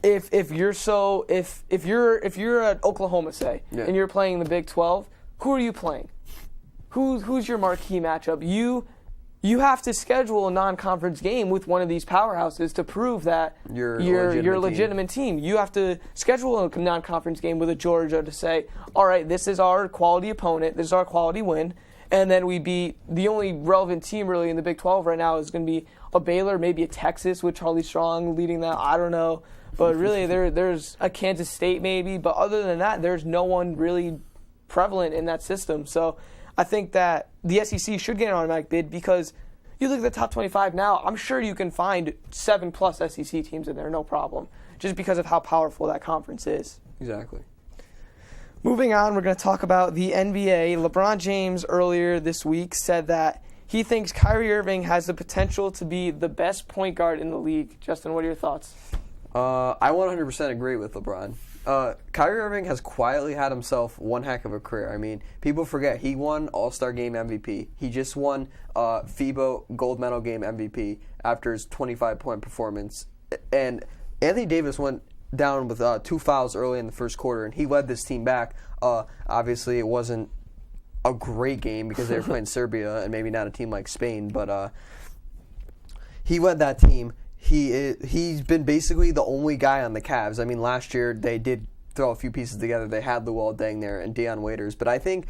if you're at Oklahoma, say, and you're playing the Big 12, who are you playing? Who's your marquee matchup? You you have to schedule a non-conference game with one of these powerhouses to prove that you're a legitimate team. You have to schedule a non-conference game with a Georgia to say, all right, this is our quality opponent, this is our quality win, and then we beat the only relevant team really in the Big 12 right now is going to be a Baylor, maybe a Texas with Charlie Strong leading that. I don't know. But really, there's a Kansas State maybe. But other than that, there's no one really prevalent in that system. So I think that the SEC should get an automatic bid because you look at the top 25 now, I'm sure you can find 7+ SEC teams in there, no problem, just because of how powerful that conference is. Exactly. Moving on, we're going to talk about the NBA. LeBron James earlier this week said that he thinks Kyrie Irving has the potential to be the best point guard in the league. Justin, what are your thoughts? I 100% agree with LeBron. Kyrie Irving has quietly had himself one heck of a career. I mean, people forget he won All-Star Game MVP. He just won FIBA Gold Medal Game MVP after his 25-point performance. And Anthony Davis went down with 2 fouls early in the first quarter, and he led this team back. Obviously, it wasn't a great game because they were playing Serbia and maybe not a team like Spain, but he led that team. He's been basically the only guy on the Cavs. I mean, last year they did throw a few pieces together. They had Luol Deng there and Deion Waiters, but I think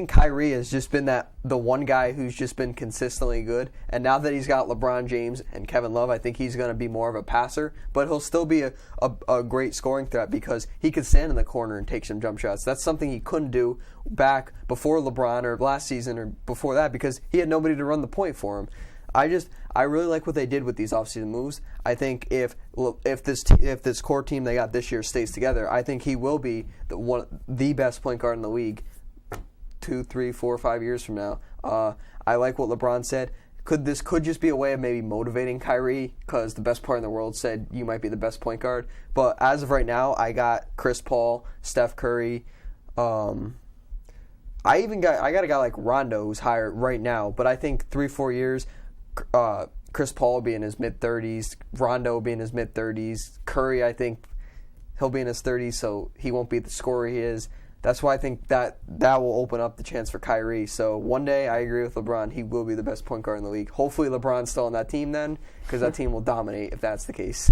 Kyrie has just been the one guy who's just been consistently good. And now that he's got LeBron James and Kevin Love, I think he's going to be more of a passer, but he'll still be a great scoring threat because he could stand in the corner and take some jump shots. That's something he couldn't do back before LeBron or last season or before that because he had nobody to run the point for him. I really like what they did with these offseason moves. I think if this core team they got this year stays together, I think he will be the best point guard in the league 2, 3, 4, 5 years from now. I like what LeBron said. This could just be a way of maybe motivating Kyrie because the best player in the world said you might be the best point guard. But as of right now, I got Chris Paul, Steph Curry. I got a guy like Rondo who's higher right now, but I think 3-4 years. Chris Paul will be in his mid-30s. Rondo will be in his mid-30s. Curry, I think he'll be in his 30s, so he won't be the scorer he is. That's why I think that will open up the chance for Kyrie. So one day, I agree with LeBron. He will be the best point guard in the league. Hopefully LeBron's still on that team then, because that team will dominate if that's the case.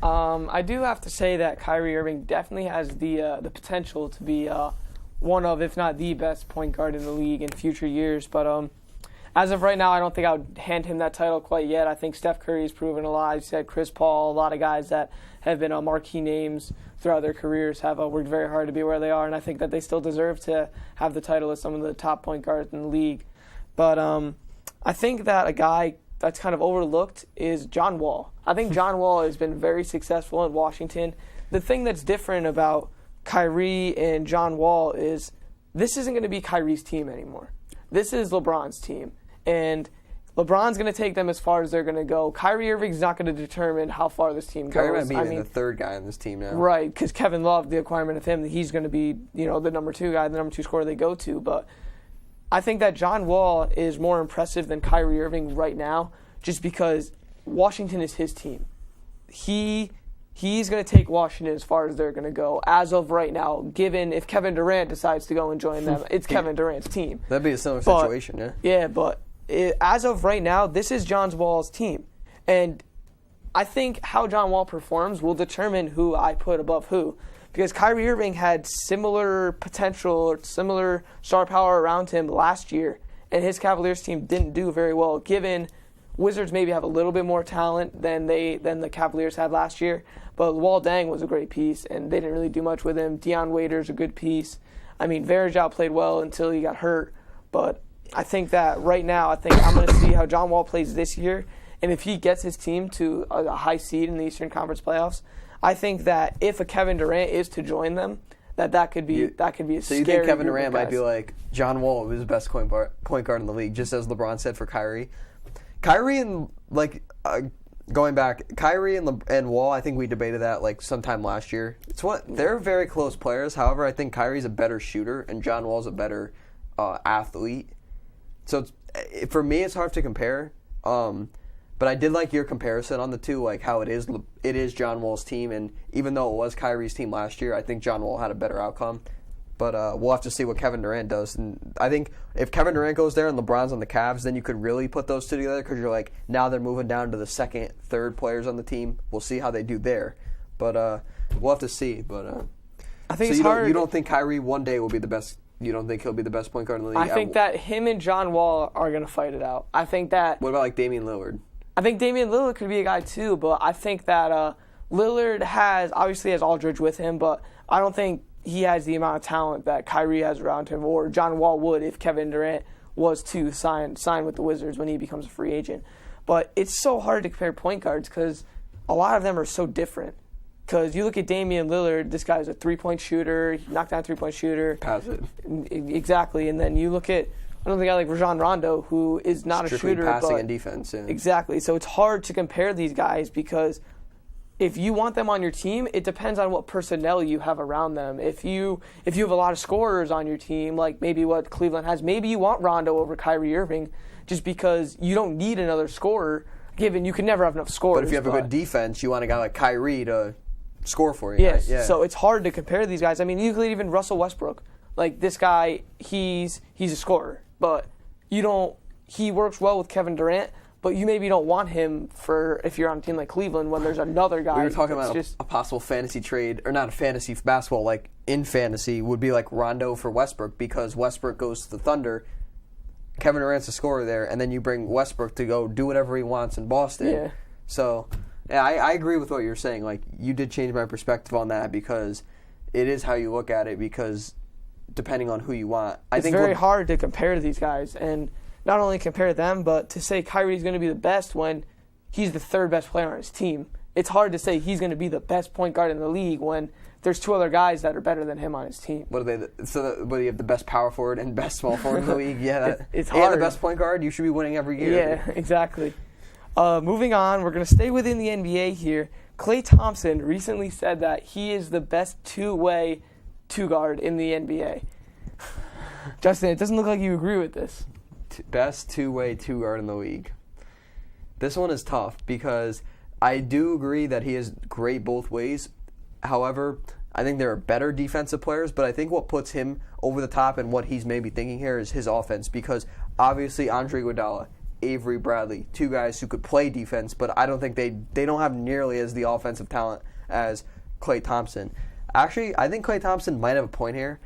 I do have to say that Kyrie Irving definitely has the potential to be one of, if not the best point guard in the league in future years. But as of right now, I don't think I would hand him that title quite yet. I think Steph Curry has proven a lot. You said Chris Paul, a lot of guys that have been marquee names throughout their careers have worked very hard to be where they are, and I think that they still deserve to have the title as some of the top point guards in the league. But I think that a guy that's kind of overlooked is John Wall. I think John Wall has been very successful in Washington. The thing that's different about Kyrie and John Wall is this isn't going to be Kyrie's team anymore. This is LeBron's team. And LeBron's going to take them as far as they're going to go. Kyrie Irving's not going to determine how far this team goes. Kyrie might be the third guy on this team now. Right, because Kevin Love, the requirement of him, that he's going to be, the number 2 guy, the number 2 scorer they go to. But I think that John Wall is more impressive than Kyrie Irving right now just because Washington is his team. He's going to take Washington as far as they're going to go as of right now, given if Kevin Durant decides to go and join them, it's Kevin Durant's team. That'd be a similar situation, yeah. Yeah, but as of right now, this is John Wall's team. And I think how John Wall performs will determine who I put above who. Because Kyrie Irving had similar potential, similar star power around him last year, and his Cavaliers team didn't do very well, given Wizards maybe have a little bit more talent than the Cavaliers had last year. But Luol Deng was a great piece, and they didn't really do much with him. Deion Waiters a good piece. I mean, Varejao played well until he got hurt, but I think that right now, I'm going to see how John Wall plays this year, and if he gets his team to a high seed in the Eastern Conference playoffs, I think that if a Kevin Durant is to join them, that could be a scary. So you think Kevin Durant might be like John Wall, who's the best point guard in the league, just as LeBron said for Kyrie. Kyrie and going back, Kyrie and Wall, I think we debated that sometime last year. They're very close players. However, I think Kyrie's a better shooter and John Wall's a better athlete. So for me, it's hard to compare. But I did like your comparison on the two, how it is John Wall's team, and even though it was Kyrie's team last year, I think John Wall had a better outcome. But we'll have to see what Kevin Durant does. And I think if Kevin Durant goes there and LeBron's on the Cavs, then you could really put those two together because you're like, now they're moving down to the second, third players on the team. We'll see how they do there. But we'll have to see. But I think so it's hard. You don't think Kyrie one day will be the best? You don't think he'll be the best point guard in the league? I think that him and John Wall are going to fight it out. I think that. What about like Damian Lillard? I think Damian Lillard could be a guy too, but I think that Lillard obviously has Aldridge with him, but I don't think he has the amount of talent that Kyrie has around him, or John Wall would if Kevin Durant was to sign with the Wizards when he becomes a free agent. But it's so hard to compare point guards because a lot of them are so different. Because you look at Damian Lillard, this guy's a three-point shooter, he knocked down a three-point shooter. Pass it. Exactly. And then you look at another guy like Rajon Rondo, who is not Strictly a shooter. passing but and defense. Yeah. Exactly. So it's hard to compare these guys because if you want them on your team, it depends on what personnel you have around them. If you have a lot of scorers on your team, like maybe what Cleveland has, maybe you want Rondo over Kyrie Irving just because you don't need another scorer, given you can never have enough scorers. But if you have a good defense, you want a guy like Kyrie to score for you. Yes. Right? Yeah. So it's hard to compare these guys. I mean, you could even Russell Westbrook. Like this guy, he's a scorer, but he works well with Kevin Durant. But you maybe don't want him for if you're on a team like Cleveland when there's another guy. We were talking about a possible fantasy trade, or not a fantasy basketball, like in fantasy, would be like Rondo for Westbrook because Westbrook goes to the Thunder. Kevin Durant's a scorer there, and then you bring Westbrook to go do whatever he wants in Boston. Yeah. So, yeah, I agree with what you're saying. Like, you did change my perspective on that because it is how you look at it because depending on who you want. It's very hard to compare these guys and not only compare them, but to say Kyrie's going to be the best when he's the third best player on his team. It's hard to say he's going to be the best point guard in the league when there's two other guys that are better than him on his team. What are they? What do you have, the best power forward and best small forward in the league? Yeah, it's hard. And the best point guard, you should be winning every year. Yeah, exactly. Moving on, we're going to stay within the NBA here. Klay Thompson recently said that he is the best two-way two-guard in the NBA. Justin, it doesn't look like you agree with this. Best two-way two-guard in the league. This one is tough because I do agree that he is great both ways. However, I think there are better defensive players, but I think what puts him over the top and what he's maybe thinking here is his offense because obviously Andre Iguodala, Avery Bradley, two guys who could play defense, but I don't think they don't have nearly as the offensive talent as Klay Thompson. Actually, I think Klay Thompson might have a point here.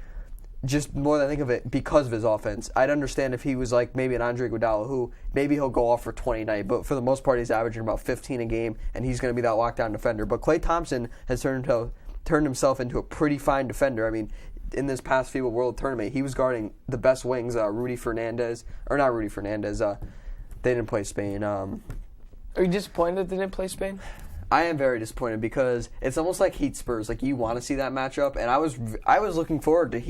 Just more than I think of it because of his offense. I'd understand if he was like maybe an Andre Iguodala who maybe he'll go off for 20 a night, but for the most part he's averaging about 15 a game and he's going to be that lockdown defender. But Klay Thompson has turned himself into a pretty fine defender. I mean, in this past FIBA World Tournament, he was guarding the best wings, Rudy Fernandez. They didn't play Spain. Are you disappointed that they didn't play Spain? I am very disappointed because it's almost like Heat Spurs. Like you want to see that matchup, and I was looking forward to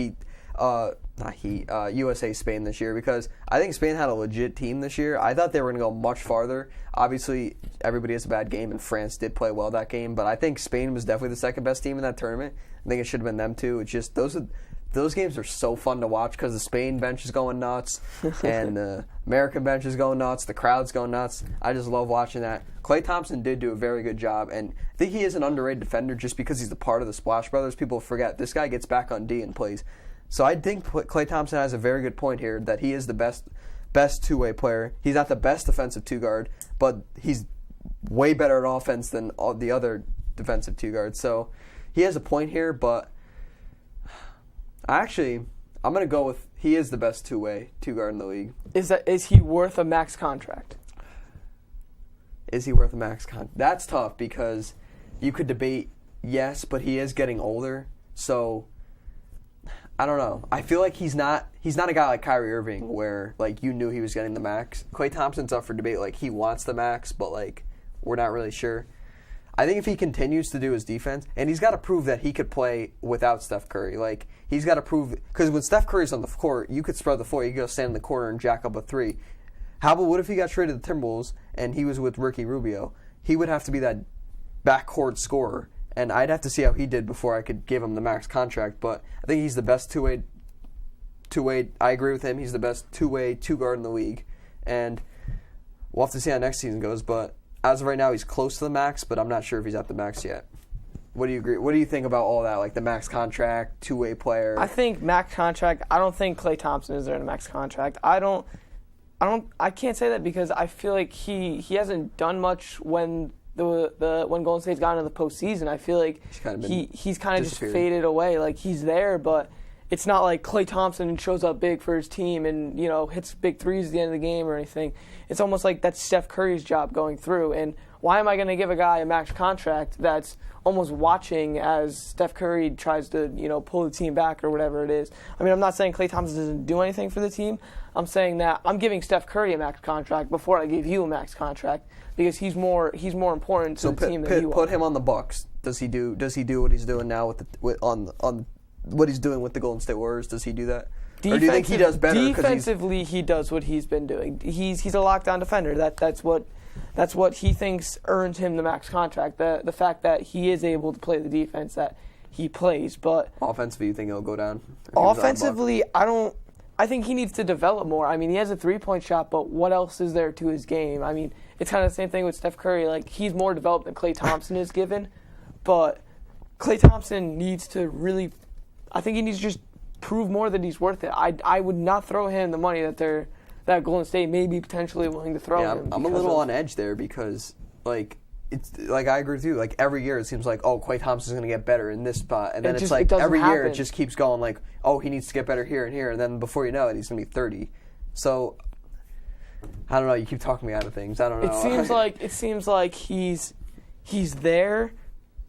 USA Spain this year because I think Spain had a legit team this year. I thought they were going to go much farther. Obviously, everybody has a bad game, and France did play well that game. But I think Spain was definitely the second best team in that tournament. I think it should have been them too. It's just those games are so fun to watch because the Spain bench is going nuts and the American bench is going nuts. The crowd's going nuts. I just love watching that. Klay Thompson did do a very good job, and I think he is an underrated defender just because he's the part of the Splash Brothers. People forget this guy gets back on D and plays. So I think Klay Thompson has a very good point here that he is the best two-way player. He's not the best defensive two-guard, but he's way better at offense than all the other defensive two-guards. So he has a point here, but actually, I'm going to go with he is the best two-way two-guard in the league. Is he worth a max contract? Is he worth a max contract? That's tough because you could debate yes, but he is getting older. So I don't know. I feel like he's not a guy like Kyrie Irving where like you knew he was getting the max. Klay Thompson's up for debate. Like he wants the max, but like we're not really sure. I think if he continues to do his defense, and he's got to prove that he could play without Steph Curry. Like he's got to prove because when Steph Curry's on the court, you could spread the floor. You could go stand in the corner and jack up a three. How about what if he got traded to the Timberwolves and he was with Ricky Rubio? He would have to be that backcourt scorer, and I'd have to see how he did before I could give him the max contract. But I think he's the best two-way. I agree with him. He's the best two-way two-guard in the league, and we'll have to see how next season goes. But as of right now, he's close to the max, but I'm not sure if he's at the max yet. What do you agree? What do you think about all that? Like the max contract, two-way player. I think max contract. I don't think Klay Thompson is there in a max contract. I can't say that because I feel like he hasn't done much when when Golden State's gotten into the postseason. I feel like he's kind of just faded away. Like he's there, but it's not like Klay Thompson shows up big for his team and hits big threes at the end of the game or anything. It's almost like that's Steph Curry's job going through. And why am I going to give a guy a max contract that's almost watching as Steph Curry tries to pull the team back or whatever it is? I mean, I'm not saying Klay Thompson doesn't do anything for the team. I'm saying that I'm giving Steph Curry a max contract before I give you a max contract because he's more important to the team than you are. Put him on the Bucks. Does he do what he's doing now on what he's doing with the Golden State Warriors? Does he do that? Or do you think he does better? Defensively, he does what he's been doing. He's a lockdown defender. That's what he thinks earns him the max contract. The fact that he is able to play the defense that he plays. But offensively, you think he'll go down? Offensively, I think he needs to develop more. I mean, he has a three-point shot, but what else is there to his game? I mean, it's kind of the same thing with Steph Curry. Like, he's more developed than Klay Thompson is given, but Klay Thompson needs to really – I think he needs to just prove more that he's worth it. I would not throw him the money that Golden State may be potentially willing to throw him. I'm a little on edge there because, it's like I agree with you. Like every year, it seems like Klay Thompson's going to get better in this spot, and then it's like every year it just keeps going. Like he needs to get better here and here, and then before you know it, he's going to be 30. So I don't know. You keep talking me out of things. I don't know. It seems like he's there.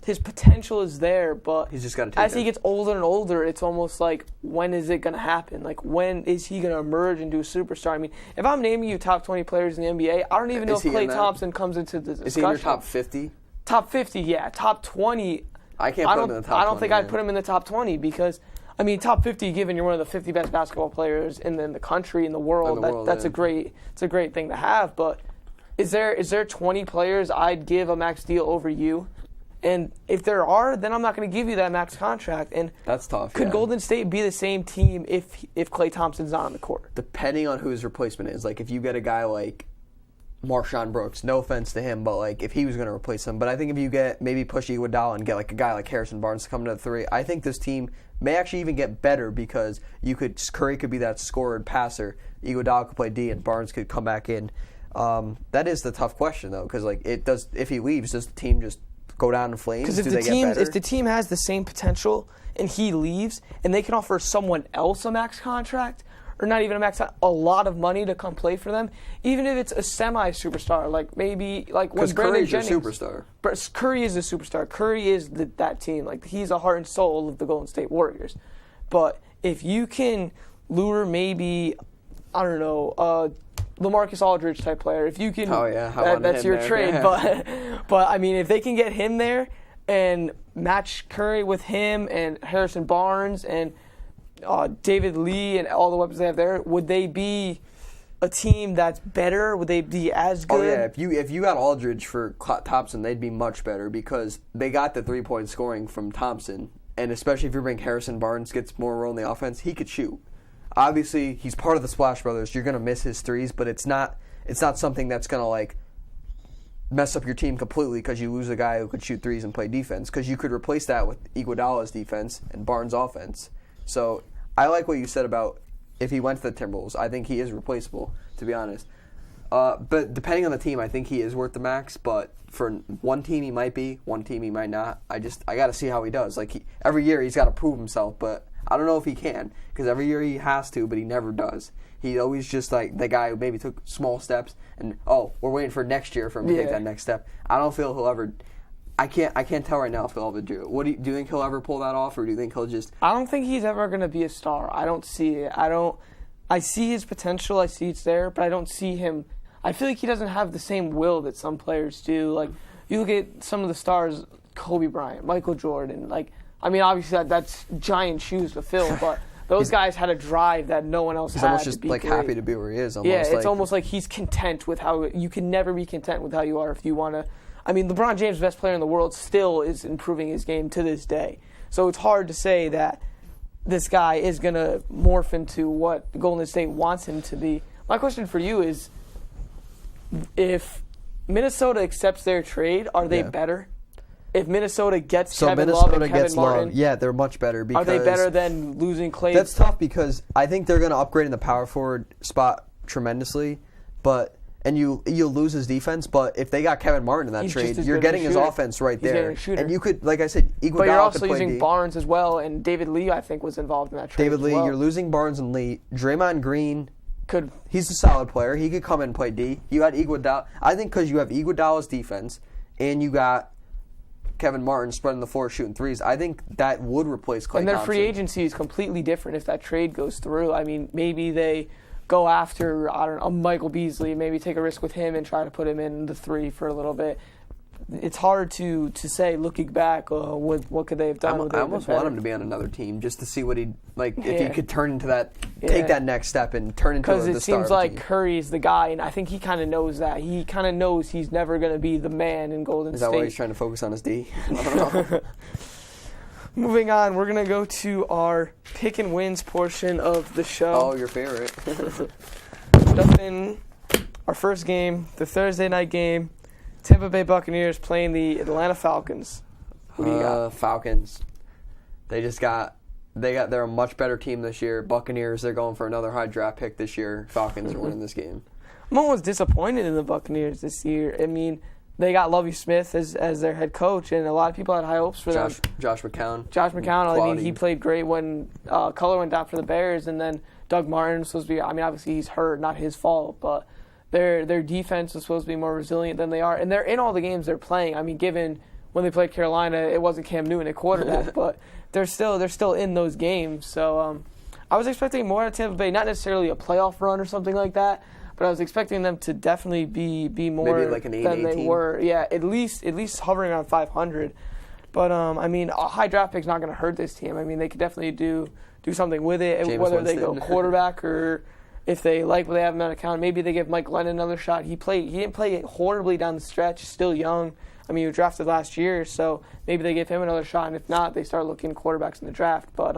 His potential is there, but he's just got to take as he gets older and older, it's almost like when is it going to happen? Like when is he going to emerge into a superstar? I mean, if I'm naming you top 20 players in the NBA, I don't even know if Klay Thompson comes into the discussion. Is he in your top 50? Top 50, yeah. Top 20. I can't put him in the top 20. I don't think I'd put him in the top 20 because, I mean, top 50, given you're one of the 50 best basketball players in the country, in the world, that's a great thing to have. But is there 20 players I'd give a max deal over you? And if there are, then I'm not going to give you that max contract. And that's tough. Could Golden State be the same team if Klay Thompson's not on the court? Depending on who his replacement is. Like if you get a guy like Marshawn Brooks, no offense to him, but like if he was going to replace him. But I think if you get maybe push Iguodala and get like a guy like Harrison Barnes to come to the three, I think this team may actually even get better because Curry could be that scorer and passer, Iguodala could play D, and Barnes could come back in. That is the tough question though, because like if he leaves, does the team just go down in flames? Because if the team has the same potential and he leaves and they can offer someone else a max contract or not even a max, a lot of money to come play for them, even if it's a semi-superstar, like maybe like when Brandon Jennings. Curry's a superstar. Curry is a superstar. Curry is that team. Like he's the heart and soul of the Golden State Warriors. But if you can lure maybe, I don't know, LaMarcus Aldridge type player. If you can, that's your trade. Yeah. But I mean, if they can get him there and match Curry with him and Harrison Barnes and David Lee and all the weapons they have there, would they be a team that's better? Would they be as good? Oh yeah, if you got Aldridge for Thompson, they'd be much better because they got the 3-point scoring from Thompson, and especially if you bring Harrison Barnes gets more role in the offense, he could shoot. Obviously, he's part of the Splash Brothers. You're going to miss his threes, but it's not something that's going to like mess up your team completely because you lose a guy who could shoot threes and play defense because you could replace that with Iguodala's defense and Barnes' offense. So I like what you said about if he went to the Timberwolves. I think he is replaceable, to be honest. But depending on the team, I think he is worth the max. But for one team, he might be. One team, he might not. I got to see how he does. Like every year, he's got to prove himself, but I don't know if he can because every year he has to, but he never does. He's always just like the guy who maybe took small steps and we're waiting for next year for him to take that next step. I don't feel he'll ever. I can't tell right now if he'll ever do it. Do you think he'll ever pull that off, or do you think he'll just? I don't think he's ever going to be a star. I don't see it. I see his potential. I see it's there, but I don't see him. I feel like he doesn't have the same will that some players do. Like you look at some of the stars, Kobe Bryant, Michael Jordan, like. I mean, obviously that's giant shoes to fill, but those guys had a drive that no one else had. He's almost just like happy to be where he is. It's almost like he's content with how you can never be content with how you are if you want to. I mean, LeBron James, best player in the world, still is improving his game to this day. So it's hard to say that this guy is going to morph into what Golden State wants him to be. My question for you is, if Minnesota accepts their trade, are they better? if Minnesota gets So Kevin Minnesota Love and Kevin gets Martin, Love. Yeah, they're much better. Because are they better than losing Clay? That's tough because I think they're going to upgrade in the power forward spot tremendously, and you lose his defense. But if they got Kevin Martin in that He's trade, just as you're good as a getting his shooter. offense right He's there. getting a shooter. And you could, like I said, Iguodala But you're also could play using D. Barnes as well, and David Lee, I think, was involved in that trade. David as Lee, well. you're losing Barnes and Lee. Draymond Green, Could he's a solid player. He could come in and play D. You got Iguodala. I think because you have Iguodala's defense and you got Kevin Martin spreading the floor, shooting threes, I think that would replace Klay and their Thompson. free agency is completely different if that trade goes through. I mean, maybe they go after, I don't know, Michael Beasley, maybe take a risk with him and try to put him in the 3 for a little bit. It's hard to say looking back. What could they have done? I almost want him to be on another team just to see what he if he could turn into that, take that next step and turn into because the it star seems of the like team. Curry's the guy, and I think he kind of knows that. He kind of knows he's never going to be the man in Golden Is State. that why he's trying to focus on his D? I don't know. Moving on, we're going to go to our pick and wins portion of the show. Oh, your favorite. Jump in our first game, the Thursday night game. Tampa Bay Buccaneers playing the Atlanta Falcons. Who do you got? Falcons. They're a much better team this year. Buccaneers, they're going for another high draft pick this year. Falcons are winning this game. I'm almost disappointed in the Buccaneers this year. I mean, they got Lovie Smith as their head coach, and a lot of people had high hopes for them. Josh McCown. Josh McCown, I mean, Quality. he played great when Color went down for the Bears, and then Doug Martin was supposed to be, I mean, obviously he's hurt, not his fault, but their defense was supposed to be more resilient than they are, and they're in all the games they're playing. I mean, given when they played Carolina, it wasn't Cam Newton at quarterback, but they're still in those games. So I was expecting more out of Tampa Bay, not necessarily a playoff run or something like that, but I was expecting them to definitely be more Maybe like an 8-8 than they team. were. Yeah, at least hovering around 500. But I mean, a high draft pick's not going to hurt this team. I mean, they could definitely do something with it, Jameis whether they Winston. go quarterback or if they like what they have him on account. Maybe they give Mike Glennon another shot. He didn't play horribly down the stretch. Still young. I mean, he was drafted last year, so maybe they give him another shot. And if not, they start looking quarterbacks in the draft. But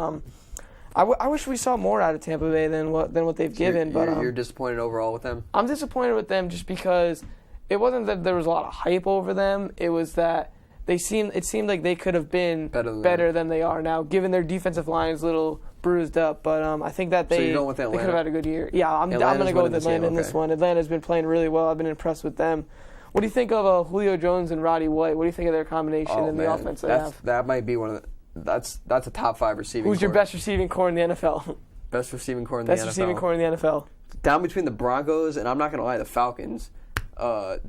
I wish we saw more out of Tampa Bay than what they've given. You're disappointed overall with them? I'm disappointed with them just because it wasn't that there was a lot of hype over them. It was that it seemed like they could have been better than they are now, given their defensive line is a little bruised up. But I think that they could have had a good year. Yeah, I'm going to go with Atlanta in this one. Atlanta's been playing really well. I've been impressed with them. What do you think of Julio Jones and Roddy White? What do you think of their combination and the offense they have? That might be one of the. That's a top 5 receiving. Who's your best receiving core in the NFL? Best receiving core in the NFL. Best receiving core in the NFL. Down between the Broncos and I'm not gonna lie, the Falcons.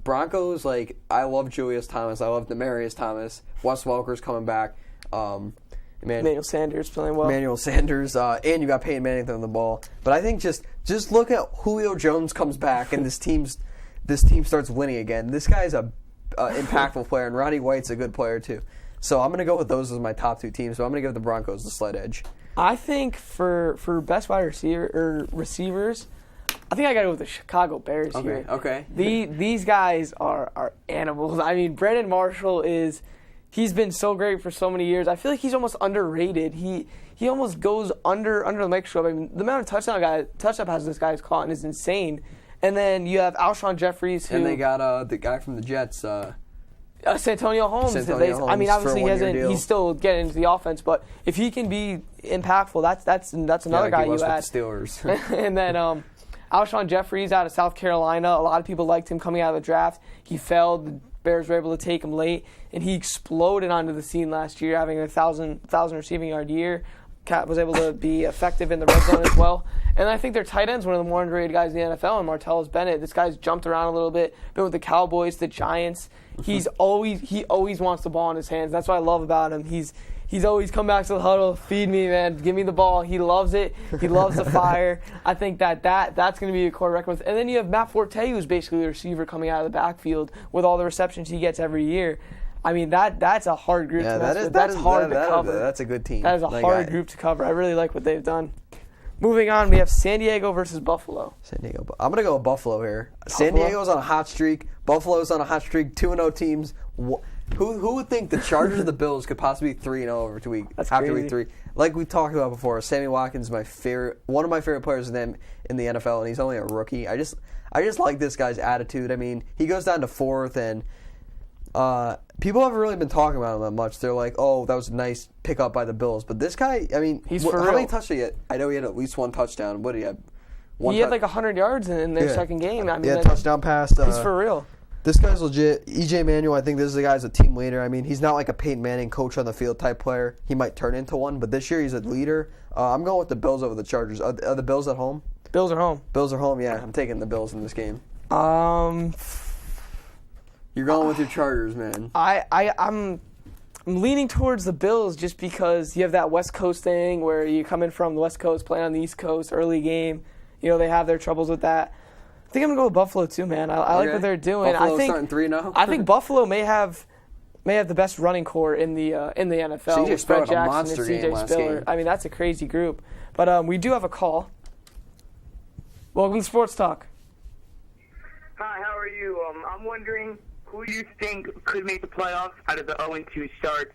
Broncos, like I love Julius Thomas, I love Demaryius Thomas. Wes Welker's coming back. Emmanuel Sanders playing well. Emmanuel Sanders, and you got Peyton Manning throwing the ball. But I think just look at Julio Jones comes back and this team starts winning again. This guy's a impactful player, and Roddy White's a good player too. So I'm going to go with those as my top 2 teams. So I'm going to give the Broncos the slight edge. I think for best wide receivers, I think I got to go with the Chicago Bears here. Okay. These guys are animals. I mean, Brandon Marshall he's been so great for so many years. I feel like he's almost underrated. He almost goes under the microscope. I mean, the amount of touchdown passes this guy's caught is insane. And then you have Alshon Jeffries, and they got the guy from the Jets. Santonio Holmes. I mean, obviously he's still getting into the offense, but if he can be impactful, that's another guy you add. With the Steelers. And then Alshon Jeffries out of South Carolina. A lot of people liked him coming out of the draft. He failed. The Bears were able to take him late, and he exploded onto the scene last year, having a 1,000 receiving yard year. Cat was able to be effective in the red zone as well. And I think their tight end's one of the more underrated guys in the NFL, and Martellus Bennett. This guy's jumped around a little bit, been with the Cowboys, the Giants. He always wants the ball in his hands. That's what I love about him. He's always come back to the huddle, feed me, man, give me the ball. He loves it. He loves the fire. I think that's going to be a quarterback with. And then you have Matt Forte, who's basically a receiver coming out of the backfield with all the receptions he gets every year. I mean, that's a hard group to mess with. That's hard to cover. That's a good team. That is a hard group to cover. I really like what they've done. Moving on, we have San Diego versus Buffalo. San Diego. I'm going to go with Buffalo here. San Diego's on a hot streak. Buffalo's on a hot streak. 2-0 teams. Who would think the Chargers or the Bills could possibly be 3-0 after week 3? Like we talked about before, Sammy Watkins is one of my favorite players in the NFL, and he's only a rookie. I just like this guy's attitude. I mean, he goes down to 4th, and People haven't really been talking about him that much. They're like, oh, that was a nice pickup by the Bills. But this guy, I mean, He's for how real. many touchdowns did he get? I know he had at least one touchdown. What did he have? He had like 100 yards in their second game. I mean, yeah, touchdown pass. He's for real. This guy's legit. EJ Manuel, I think this is the guy's a team leader. I mean, he's not like a Peyton Manning coach on the field type player. He might turn into one, but this year he's a leader. I'm going with the Bills over the Chargers. Are the Bills at home? Bills are home. Bills are home, yeah. I'm taking the Bills in this game. You're going with your Chargers, man. I'm leaning towards the Bills just because you have that West Coast thing where you come in from the West Coast, playing on the East Coast, early game. You know, they have their troubles with that. I think I'm going to go with Buffalo too, man. I like what they're doing. Buffalo's starting 3-0? I think Buffalo may have the best running core in the NFL. CJ Spiller had a monster and game CJ last Spiller. game. I mean, that's a crazy group. But we do have a call. Welcome to Sports Talk. Hi, how are you? I'm wondering who you think could make the playoffs out of the 0-2 starts.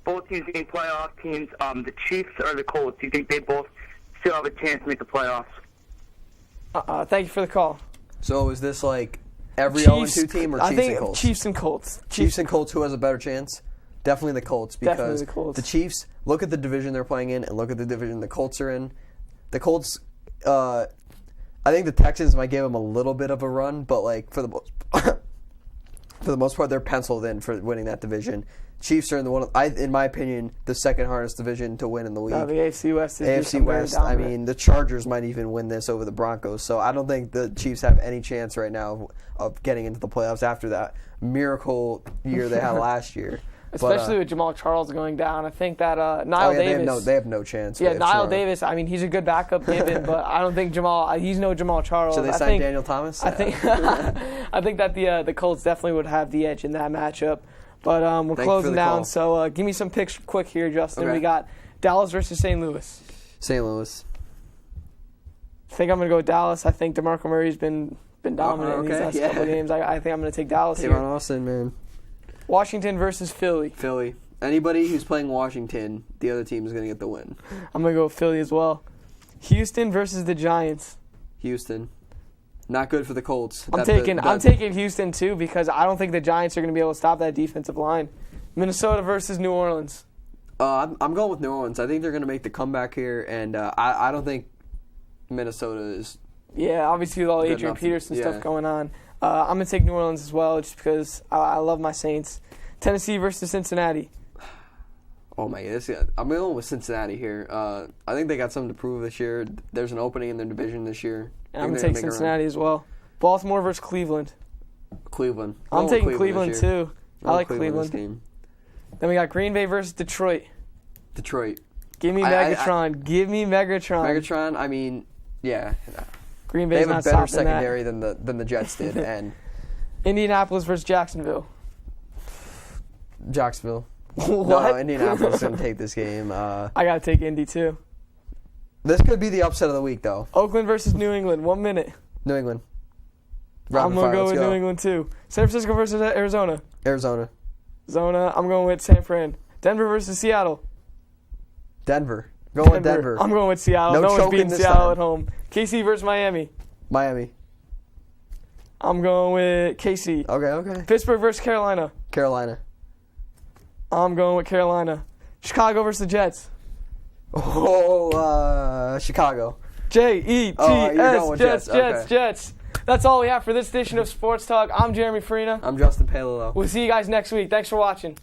Both teams being playoff teams, the Chiefs or the Colts. Do you think they both still have a chance to make the playoffs? Thank you for the call. So is this like every Chiefs, 0-2 team or I Chiefs think and Colts? Chiefs and Colts. Chiefs and Colts, who has a better chance? Definitely the Colts, because Definitely the Colts. Chiefs, look at the division they're playing in and look at the division the Colts are in. The Colts, I think the Texans might give them a little bit of a run, but like for the most part, they're penciled in for winning that division. Chiefs are in my opinion, the second hardest division to win in the league. No, the AFC West is AFC West. I mean, the Chargers might even win this over the Broncos. So I don't think the Chiefs have any chance right now of getting into the playoffs after that miracle year they had last year. Especially with Jamal Charles going down. I think that Niall Davis... They have no chance. Yeah, Niall Davis, I mean, he's a good backup given, but I don't think he's no Jamal Charles. So they signed Daniel Thomas? I think that the Colts definitely would have the edge in that matchup. But we're closing down, so give me some picks quick here, Justin. Okay. We got Dallas versus St. Louis. St. Louis. I think I'm going to go with Dallas. I think DeMarco Murray's been dominant in these last couple of games. I think I'm going to take Dallas here. Tavon Austin, man. Washington versus Philly. Philly. Anybody who's playing Washington, the other team is going to get the win. I'm going to go with Philly as well. Houston versus the Giants. Houston. Not good for the Colts. I'm taking Houston too because I don't think the Giants are going to be able to stop that defensive line. Minnesota versus New Orleans. I'm going with New Orleans. I think they're going to make the comeback here, and I don't think Minnesota is. Yeah, obviously with all Adrian Peterson stuff going on. I'm going to take New Orleans as well just because I love my Saints. Tennessee versus Cincinnati. Oh my God, I'm going with Cincinnati here. I think they got something to prove this year. There's an opening in their division this year. And I'm going to take Cincinnati as well. Baltimore versus Cleveland. Cleveland. I'm taking Cleveland too. I like Cleveland. Team. Then we got Green Bay versus Detroit. Detroit. Give me Megatron. Give me Megatron. Megatron, I mean, yeah. Green Bay's not stopping that. They have a better secondary than the Jets did. And Indianapolis versus Jacksonville. Jacksonville. What? No, Indianapolis is going to take this game. I got to take Indy too. This could be the upset of the week, though. Oakland versus New England. 1 minute. New England. I'm going to go with New England too. San Francisco versus Arizona. Arizona. I'm going with San Fran. Denver versus Seattle. Denver. With Denver. I'm going with Seattle. No one's beating Seattle at home. KC versus Miami. Miami. I'm going with KC. Okay. Pittsburgh versus Carolina. Carolina. I'm going with Carolina. Chicago versus the Jets. Chicago. Jets. Jets. That's all we have for this edition of Sports Talk. I'm Jeremy Farina. I'm Justin Palillo. We'll see you guys next week. Thanks for watching.